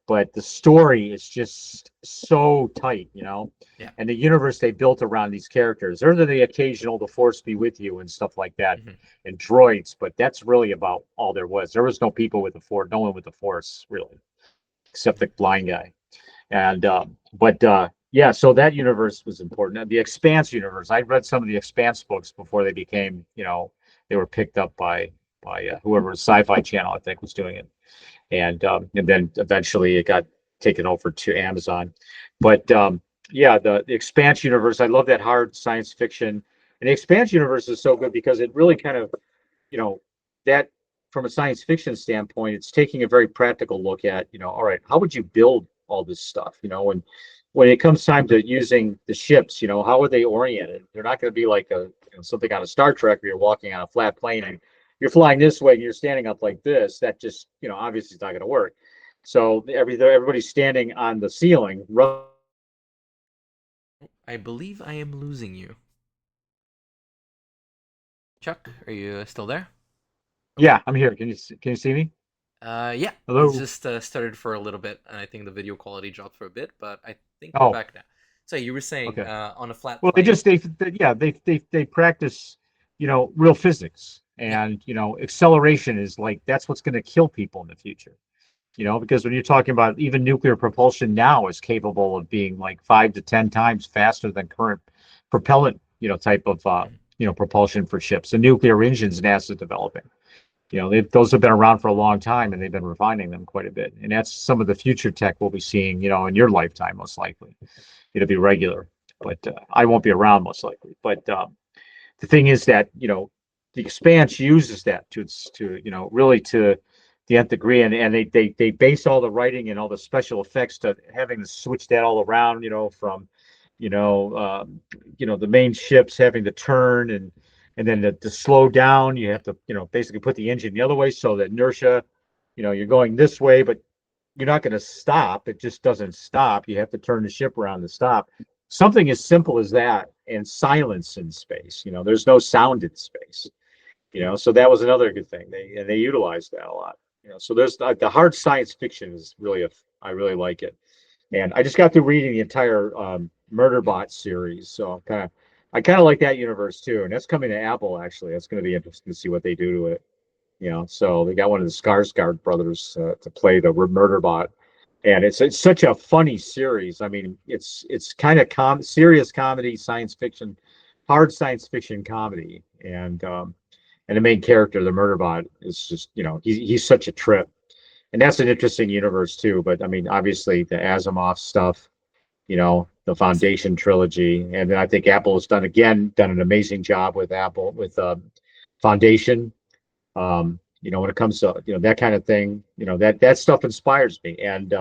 but the story is just so tight, Yeah. and the universe they built around these characters. Other than the occasional "the Force be with you" and stuff like that, Hmm. and droids, but that's really about all there was. There was no people with the Force, no one with the Force really, except the Hmm. blind guy. And but yeah, so that universe was important. The Expanse universe. I read some of the Expanse books before they became, they were picked up by whoever Sci-Fi Channel, I think, was doing it, and then eventually it got taken over to Amazon. But yeah, the Expanse universe. I love that hard science fiction, and the Expanse universe is so good because it really kind of, you know, that from a science fiction standpoint, it's taking a very practical look at, all right, how would you build all this stuff? When it comes time to using the ships, how are they oriented? They're not going to be like something on a Star Trek where you're walking on a flat plane and you're flying this way and you're standing up like this. That just, obviously it's not going to work. So everybody's standing on the ceiling. I believe I am losing you. Chuck, are you still there? Yeah, I'm here. Can you see me? Yeah, it Hello. just started for a little bit, and I think the video quality dropped for a bit, but I think we're Oh, back now. So you were saying okay. on a flat Well, plane? yeah, they practice, real physics, Yeah. and acceleration is like that's what's going to kill people in the future. Because when you're talking about even nuclear propulsion now is capable of being like 5 to 10 times faster than current propellant, type of Mhm. propulsion for ships. The nuclear engines NASA's developing. Those have been around for a long time, and they've been refining them quite a bit. And that's some of the future tech we'll be seeing, in your lifetime, most likely. It'll be regular, but I won't be around most likely. But the thing is that the Expanse uses that to really to the nth degree, and they base all the writing and all the special effects to having to switch that all around, from you know the main ships having to turn, and then to slow down you have to basically put the engine the other way, so that inertia, you're going this way, but you're not going to stop. It just doesn't stop. You have to turn the ship around to stop. Something as simple as that, and silence in space. There's no sound in space. So that was another good thing. They utilized that a lot. So there's the hard science fiction is really I really like it. And I just got through reading the entire Mhm. Murderbot series, so I kind of like that universe too. And that's coming to Apple actually. That's going to be interesting to see what they do to it. So they got one of the Skarsgård brothers to play the Murderbot, and it's such a funny series. I mean, it's kind of serious comedy, science fiction, hard science fiction comedy, and the main character, the Murderbot, is just he's such a trip, and that's an interesting universe too. But I mean, obviously the Asimov stuff, the Awesome. Foundation trilogy, and then I think Apple has done an amazing job with Apple with Foundation. When it comes to that kind of thing, that stuff inspires me. And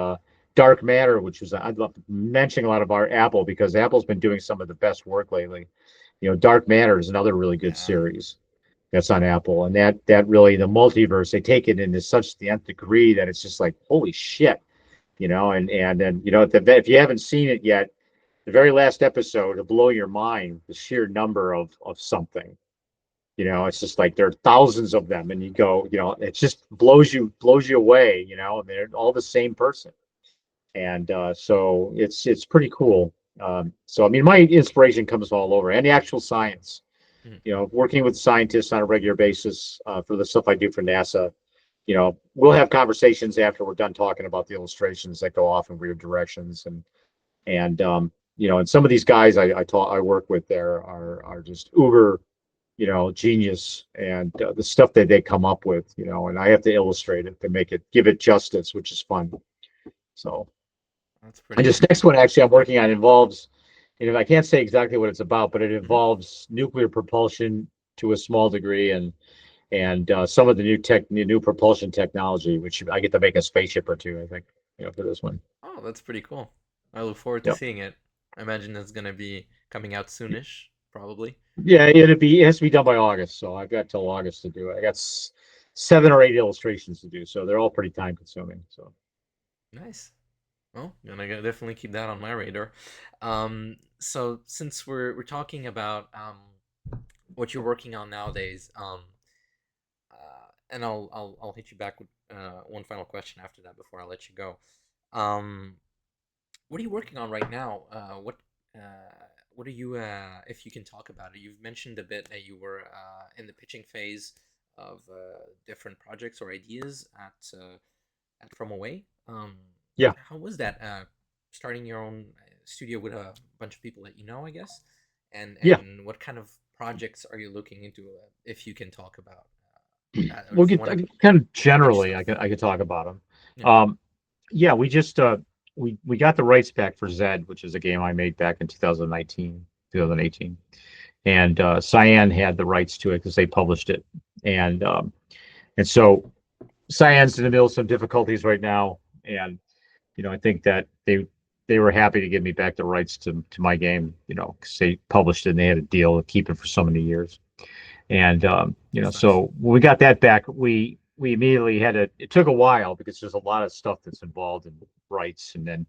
Dark Matter, which is I love mentioning a lot of our Apple because Apple's been doing some of the best work lately. Dark Matter is another really good Yeah. series that's on Apple, and that really the multiverse they take it into such the nth degree that it's just like holy shit, and then if you haven't seen it yet, the very last episode will blow your mind the sheer number of something. It's just like there are thousands of them, and you go, it just blows you away, and they're all the same person, and so it's pretty cool. So I mean, my inspiration comes all over, and the actual science. Mhm. Working with scientists on a regular basis for the stuff I do for NASA. We'll have conversations after we're done talking about the illustrations that go off in weird directions, and some of these guys I work with there are just uber genius, and the stuff that they come up with, and I have to illustrate it to give it justice, which is fun. So, That's and this pretty next one actually I'm working on involves, I can't say exactly what it's about, but it Mhm. involves nuclear propulsion to a small degree, and some of the new propulsion technology, which I get to make a spaceship or two, I think, for this one. Oh, that's pretty cool. I look forward to Yep. seeing it. I imagine it's gonna be coming out soonish, probably. Yeah, it has to be done by August, so I've got till August to do it. I got 7 or 8 illustrations to do, so they're all pretty time consuming. So. Nice. Well, gonna definitely keep that on my radar. So since we're talking about what you're working on nowadays, and I'll hit you back with one final question after that before I let you go. Um, what are you working on right now? What are you if you can talk about it? You've mentioned a bit that you were in the pitching phase of different projects or ideas at From Away. Yeah, How was that starting your own studio with a bunch of people that you know, I guess? yeah. And what kind of projects are you looking into if you can talk about or We'll if you get want to kind of pitch generally. stuff? I could talk about them. Yeah. Yeah, we just we got the rights back for Zed, which is a game I made back in 2019, 2018, and Cyan had the rights to it because they published it, and so Cyan's in the middle of some difficulties right now, and I think that they were happy to give me back the rights to my game, because they published it and they had a deal to keep it for so many years. And That's nice. so when we got that back, we immediately had to. It took a while because there's a lot of stuff that's involved in rights, and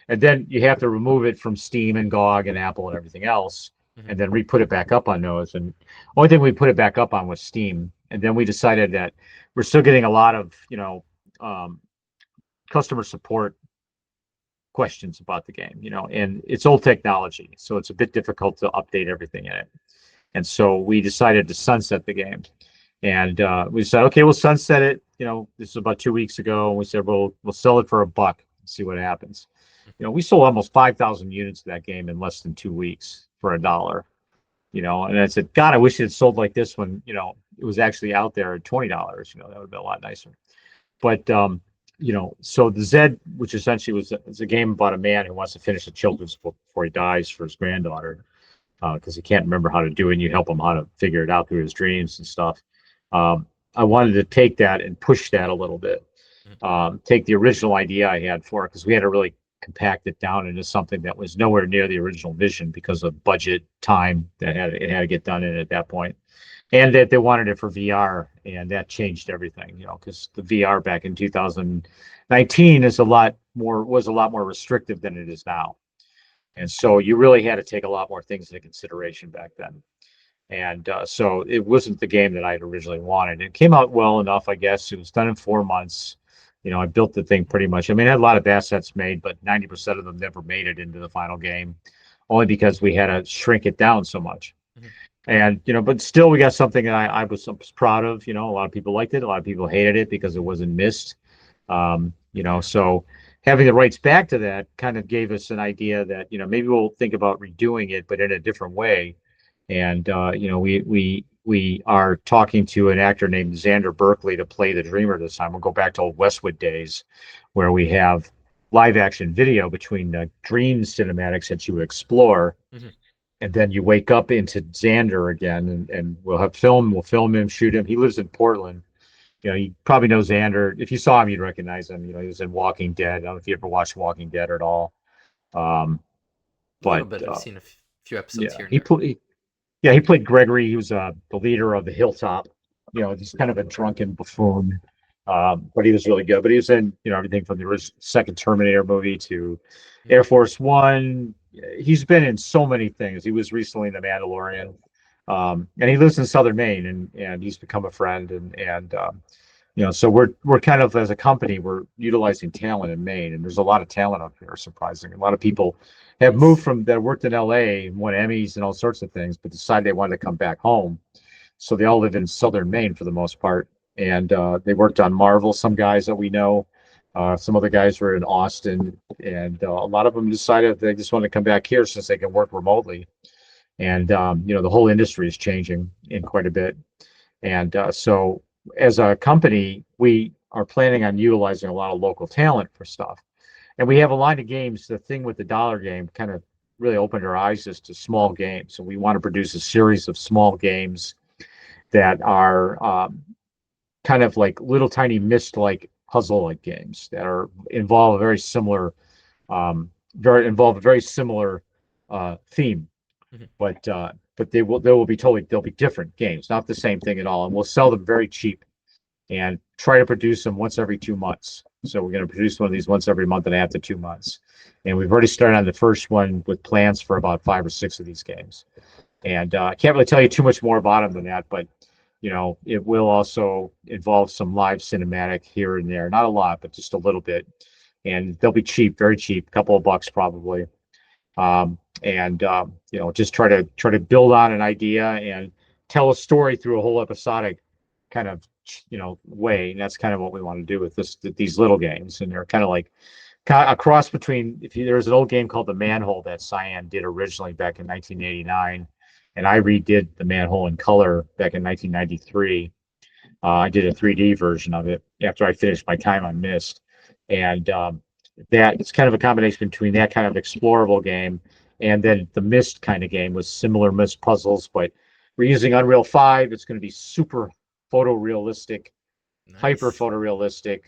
then you have to remove it from Steam and GOG and Apple and everything else, Hmm. and then re-put it back up on those. And only thing we put it back up on was Steam, and then we decided that we're still getting a lot of um, customer support questions about the game, and it's old technology, so it's a bit difficult to update everything in it. And so we decided to sunset the game. And we said, okay, we'll sunset it. This is about 2 weeks ago. And we said, well, we'll sell it for $1 and see what happens. We sold almost 5,000 units of that game in less than 2 weeks for $1. And I said, God, I wish it had sold like this when, it was actually out there at $20. That would have been a lot nicer. But so the Zed, which essentially was a game about a man who wants to finish a children's book before he dies for his granddaughter, because he can't remember how to do it, and you help him how to figure it out through his dreams and stuff. Um, I wanted to take that and push that a little bit. Mhm. Take the original idea I had for it, because we had to really compact it down into something that was nowhere near the original vision because of budget, time that it had to get done in at that point, and that they wanted it for VR, and that changed everything. Because the VR back in 2019 was a lot more restrictive than it is now, and so you really had to take a lot more things into consideration back then. And so it wasn't the game that I had originally wanted. It came out well enough, I guess. It was done in 4 months. I built the thing pretty much. I mean, I had a lot of assets made, but 90% of them never made it into the final game, only because we had to shrink it down so much. Mhm. And, but still, we got something that I was proud of. A lot of people liked it. A lot of people hated it because it wasn't Myst. Yeah. So having the rights back to that kind of gave us an idea that, maybe we'll think about redoing it, but in a different way. And we are talking to an actor named Xander Berkeley to play the Dreamer this time. We'll go back to old Westwood days, where we have live action video between the dream cinematics that you explore, Mhm. and then you wake up into Xander again, and we'll film him, shoot him. He lives in Portland. You probably know Xander. If you saw him, you'd recognize him. He was in Walking Dead. I don't know if you ever watched Walking Dead at all. Um, A little but bit. I've seen a few episodes yeah, here and he there. played. Yeah, he played Gregory. He was the leader of the Hilltop. Just kind of a drunken buffoon, but he was really good. But he was in everything from the second Terminator movie to Mhm. Air Force One. He's been in so many things. He was recently in The Mandalorian, and he lives in Southern Maine, and he's become a friend. And so we're kind of, as a company, we're utilizing talent in Maine, and there's a lot of talent up here. Surprisingly, a lot of people have moved Nice. from that worked in LA and won Emmys and all sorts of things, but decided they wanted to come back home. So they all live in Southern Maine for the most part, and they worked on Marvel. Some guys that we know, some other guys were in Austin, and a lot of them decided they just want to come back here since they can work remotely. And the whole industry is changing in quite a bit. And so, as a company, we are planning on utilizing a lot of local talent for stuff. And we have a line of games. The thing with the dollar game kind of really opened our eyes as to small games. So we want to produce a series of small games that are kind of like little tiny Myst-like puzzle-like games that are involve a very similar, involve a very similar theme, Mhm. but they'll be different games, not the same thing at all, and we'll sell them very cheap and try to produce them once every 2 months. So we're going to produce one of these once every month and a half to 2 months. And we've already started on the first one with plans for about 5 or 6 of these games. And I can't really tell you too much more about them than that, but it will also involve some live cinematic here and there. Not a lot, but just a little bit. And they'll be cheap, very cheap, a couple of bucks probably. And just try to build on an idea and tell a story through a whole episodic kind of way, and that's kind of what we want to do with these little games. And they're kind of like a cross between, there's an old game called the Manhole that Cyan did originally back in 1989, and I redid the Manhole in color back in 1993. I did a 3D version of it after I finished my time on Myst, and that it's kind of a combination between that kind of explorable game and then the Myst kind of game with similar Myst puzzles, but we're using Unreal 5. It's going to be super photorealistic, hyper Nice. photorealistic,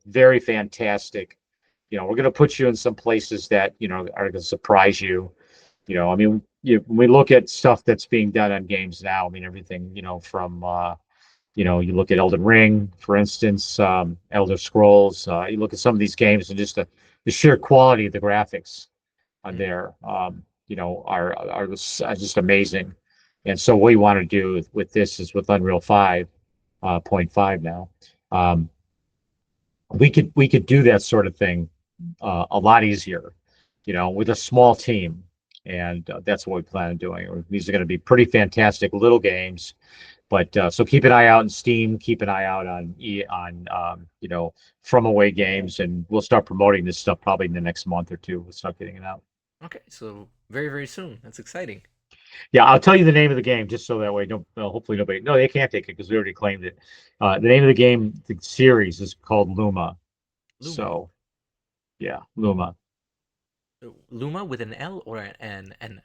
very fantastic. We're going to put you in some places that are going to surprise you. I mean, when we look at stuff that's being done on games now, I mean, everything, from you look at Elden Ring, for instance, Elder Scrolls. You look at some of these games, and just the sheer quality of the graphics on Mhm. there, are just amazing. And so what we want to do with this is with Unreal 5, 0.5 now. Um, we could do that sort of thing a lot easier, with a small team, and that's what we plan on doing. These are going to be pretty fantastic little games, but so keep an eye out on Steam, keep an eye out on From Away Games, and we'll start promoting this stuff probably in the next month or two. We'll start getting it out. Okay, so very, very soon. That's exciting. Yeah, I'll tell you the name of the game just so that way, no, hopefully nobody. No, they can't take it because we already claimed it. The name of the game, the series is called Luma. Luma. So yeah, Luma. Luma with an L or an M?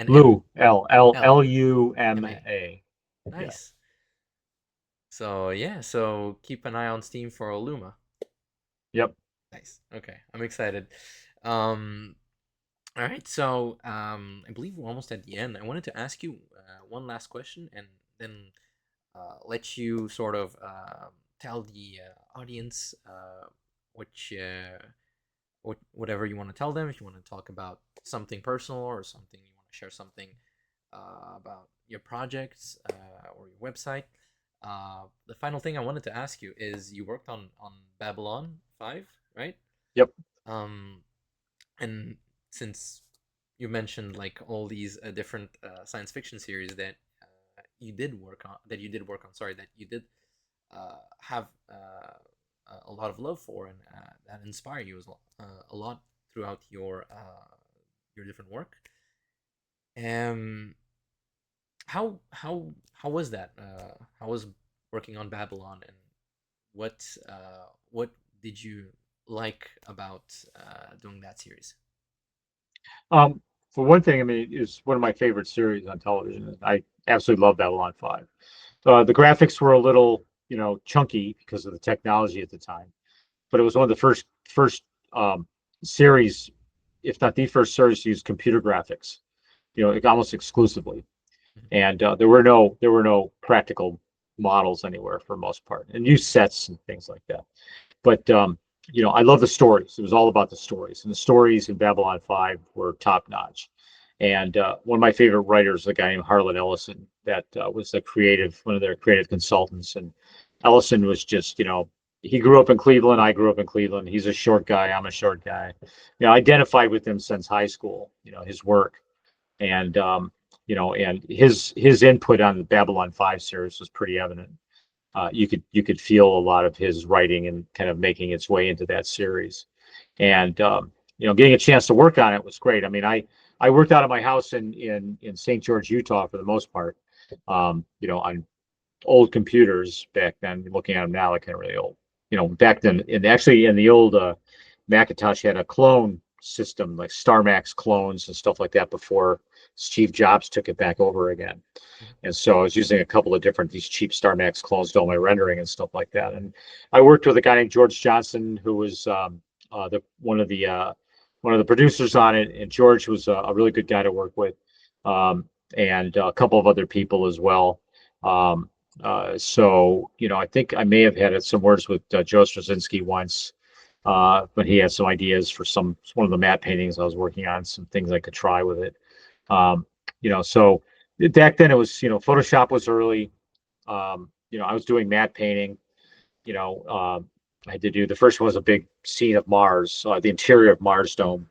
Lu L L L L U M M A. A. Yeah. Nice. So yeah, so keep an eye on Steam for Luma. Yep. Nice. Okay, I'm excited. Um, all right, so I believe we're almost at the end. I wanted to ask you one last question, and then let you sort of tell the audience which whatever you want to tell them. If you want to talk about something personal or something you want to share something about your projects or your website. The final thing I wanted to ask you is you worked on Babylon 5, right? Yep. Um, and since you mentioned like all these different science fiction series that you did work on, sorry, that you did have a lot of love for and that inspire you as well, a lot throughout your different work. Um, how was that? How was working on Babylon, and what did you like about doing that series? Um, for one thing, I mean, it's one of my favorite series on television. I absolutely love Babylon 5. The graphics were a little, chunky because of the technology at the time, but it was one of the first um, series, if not the first series, to use computer graphics. Almost exclusively, Mhm, and there were no practical models anywhere for the most part, and use sets and things like that. But I love the stories. It was all about the stories, and the stories in Babylon 5 were top notch. And one of my favorite writers, a guy named Harlan Ellison, that was one of their creative consultants. And Ellison was just, he grew up in Cleveland. I grew up in Cleveland. He's a short guy. I'm a short guy. I identified with him since high school. His work and and his input on the Babylon 5 series was pretty evident. You could feel a lot of his writing and kind of making its way into that series. And getting a chance to work on it was great. I mean, I worked out of my house in St. George, Utah, for the most part. On old computers back then. Looking at them now, they're kind of really old. Back then, and actually in the old Macintosh had a clone system like StarMax clones and stuff like that before Steve Jobs took it back over again. mhm, And so I was using a couple of different these cheap StarMax clones to all my rendering and stuff like that. And I worked with a guy named George Johnson, who was the one of the producers on it. And George was a really good guy to work with, and a couple of other people as well. Um, I think I may have had some words with Joe Straczynski once, but he had some ideas for one of the matte paintings I was working on, some things I could try with it. Um, so back then it was, Photoshop was early. I was doing matte painting. You know, I had to do the first one was a big scene of Mars, the interior of Mars dome,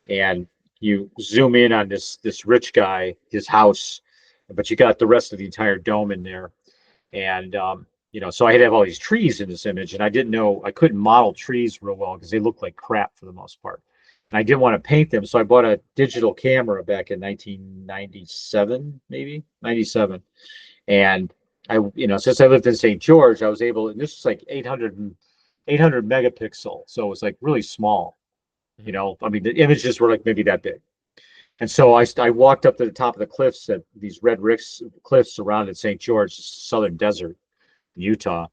and you zoom in on this rich guy, his house, but you got the rest of the entire dome in there. And so I had to have all these trees in this image, and I didn't know I couldn't model trees real well because they looked like crap for the most part. And I didn't want to paint them, so I bought a digital camera back in 1997, maybe 97. And since I lived in St. George, I was able, and this was like 800 megapixel, so it was like really small. mhm, I mean, the images were like maybe that big. And so I walked up to the top of the cliffs, at these red ricks cliffs surrounded St. George, southern desert, Utah,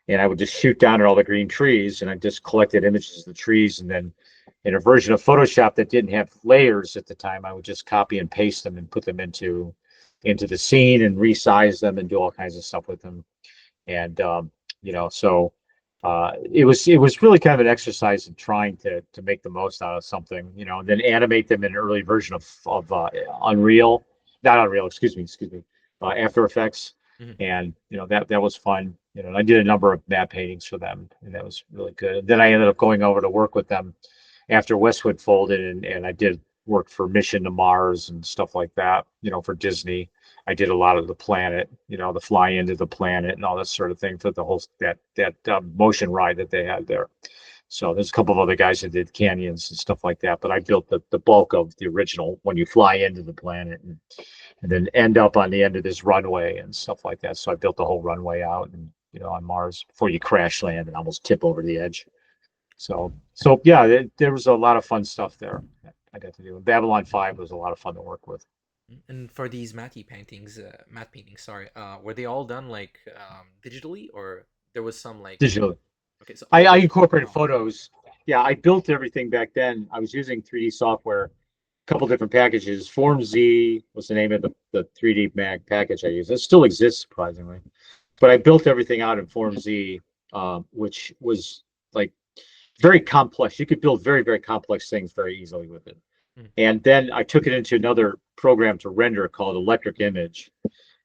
and I would just shoot down at all the green trees, and I just collected images of the trees, and then in a version of Photoshop that didn't have layers at the time, I would just copy and paste them and put them into the scene and resize them and do all kinds of stuff with them. And so it was really kind of an exercise in trying to make the most out of something, and then animate them in an early version of Unreal, not Unreal, excuse me, After Effects. mhm, And that was fun. And I did a number of map paintings for them, and that was really good. And then I ended up going over to work with them after Westwood folded, and I did work for Mission to Mars and stuff like that, for Disney. I did a lot of the planet, the fly into the planet and all that sort of thing for the whole that motion ride that they had there. So there's a couple of other guys that did canyons and stuff like that, but I built the bulk of the original when you fly into the planet. And and then end up on the end of this runway and stuff like that. So I built the whole runway out and on Mars before you crash land and almost tip over the edge. So yeah, there was a lot of fun stuff there that I got to do. Babylon 5 was a lot of fun to work with And for these matte paintings, sorry, were they all done like digitally, or there was some like digitally. okay, so I, all I digital? incorporated Wow. photos. Yeah, I built everything back then. I was using 3D software, a couple different packages. Form Z was the name of the 3D Mag package I used. It still exists, surprisingly. But I built everything out in Form Z, which was like very complex. You could build very, very complex things very easily with it. Mm, And then I took it into another program to render called Electric Image.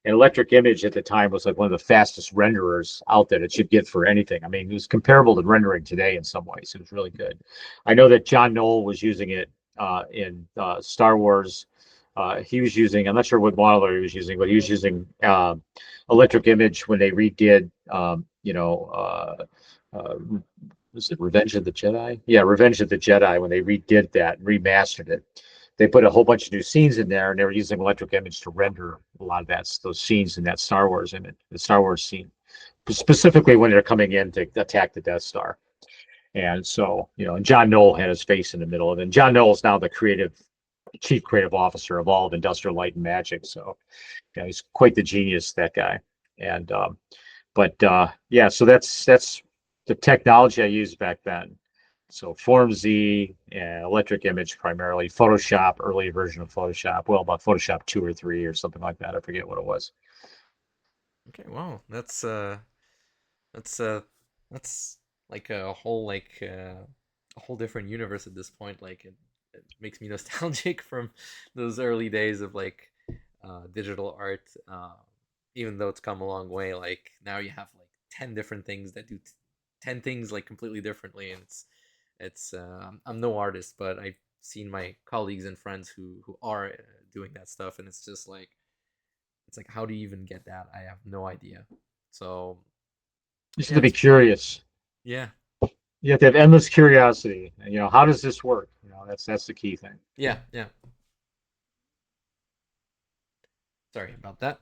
And Electric Image at the time was like one of the fastest renderers out there that you'd get for anything. I mean, it was comparable to rendering today in some ways. It was really good. I know that John Knoll was using it in Star Wars. He was using, I'm not sure what modeler he was using, but he was using Electric Image when they redid, uh, was it Revenge of the Jedi? Yeah, Revenge of the Jedi when they redid that, remastered it. They put a whole bunch of new scenes in there, and they were using Electric Image to render a lot of those scenes in that Star Wars image, the Star Wars scene, specifically when they're coming in to attack the Death Star. And so, and John Knoll had his face in the middle of it. And John Knoll is now the chief creative officer of all of Industrial Light and Magic. So, he's quite the genius, that guy. And but yeah, so that's the technology I used back then. So Form Z, and Electric Image primarily, Photoshop, early version of Photoshop. Well, about Photoshop 2 or 3 or something like that. I forget what it was. okay, wow, that's uh that's like a whole different universe at this point. Like it makes me nostalgic from those early days of like digital art. Even though it's come a long way, like now you have like 10 different things that do 10 things like completely differently, and I'm no artist, but I've seen my colleagues and friends who are doing that stuff, and it's like how do you even get that? I have no idea. So You just have yeah, to be it's curious. yeah. You have to have endless curiosity. And, how does this work? That's the key thing. Yeah, yeah. Sorry about that.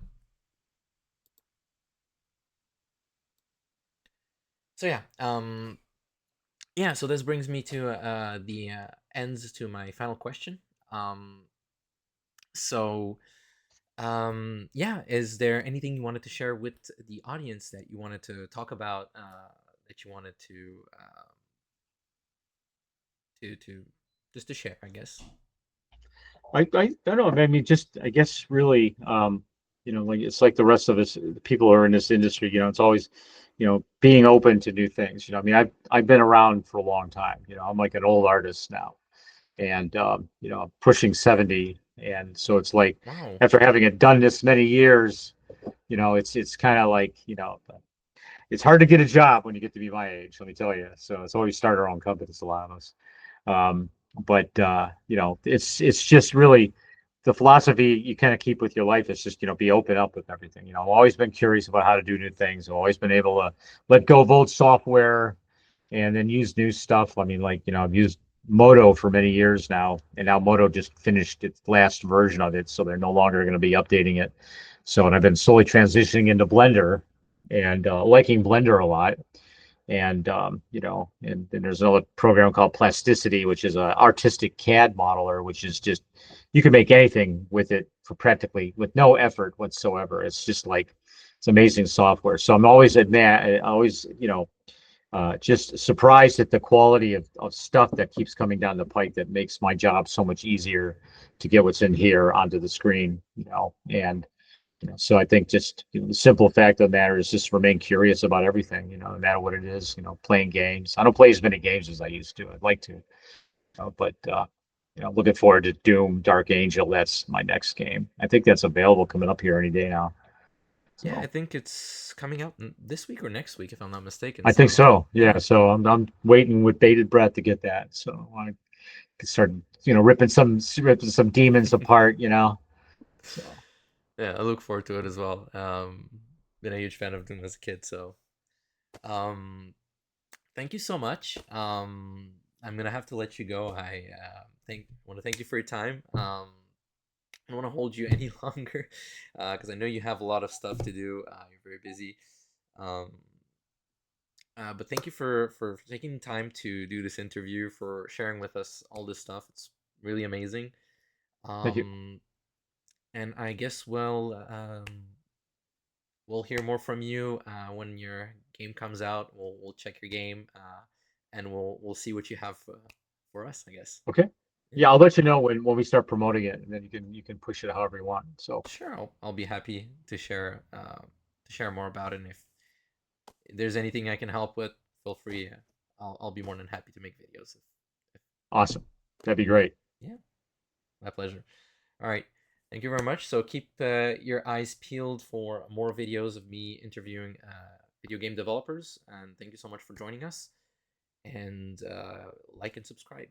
So yeah, yeah. So this brings me to the ends to my final question. Um, so yeah, is there anything you wanted to share with the audience that you wanted to talk about? That you wanted to just to share, I guess. I don't know. I mean, just I guess really, like it's like the rest of us, the people who are in this industry. It's always, being open to new things. I mean, I've been around for a long time. I'm like an old artist now, and I'm pushing 70, and so it's like Wow. after having it done this many years, it's kind of like it's hard to get a job when you get to be my age. Let me tell you. So it's always start our own companies, a lot of us. Um, but it's just really the philosophy you kind of keep with your life is just be open up with everything. I've always been curious about how to do new things. I've always been able to let go of old software and then use new stuff. I mean, like I've used Moto for many years now, and now Moto just finished its last version of it, so they're no longer going to be updating it. So, and I've been slowly transitioning into Blender and liking Blender a lot. And and then there's another program called Plasticity, which is an artistic CAD modeler, which is just you can make anything with it for practically with no effort whatsoever. It's just like it's amazing software. So I'm always always just surprised at the quality of stuff that keeps coming down the pike that makes my job so much easier to get what's in here onto the screen. And so I think just the simple fact of the matter is just remain curious about everything, no matter what it is, playing games. I don't play as many games as I used to. I'd like to, but looking forward to Doom, Dark Angel. That's my next game. I think that's available coming up here any day now. Yeah, I So think it's coming out this week or next week, if I'm not mistaken. I think So so. Yeah. yeah, So I'm waiting with bated breath to get that. So I can start, ripping some demons apart. So yeah, I look forward to it as well. Been a huge fan of Doom as a kid, so um, thank you so much. I'm gonna have to let you go. I want to thank you for your time. I don't want to hold you any longer because I know you have a lot of stuff to do. You're very busy. Um, but thank you for taking time to do this interview, for sharing with us all this stuff. It's really amazing. Thank you. Um, and I guess we'll hear more from you when your game comes out. We'll check your game and we'll see what you have for us. I guess. Okay. Yeah. Yeah, I'll let you know when we start promoting it, and then you can push it however you want. So Sure. I'll be happy to share more about it. And if there's anything I can help with, feel free. I'll be more than happy to make videos. If awesome. That'd be great. yeah, my pleasure. All right. Thank you very much. So keep your eyes peeled for more videos of me interviewing video game developers. And thank you so much for joining us. And like and subscribe.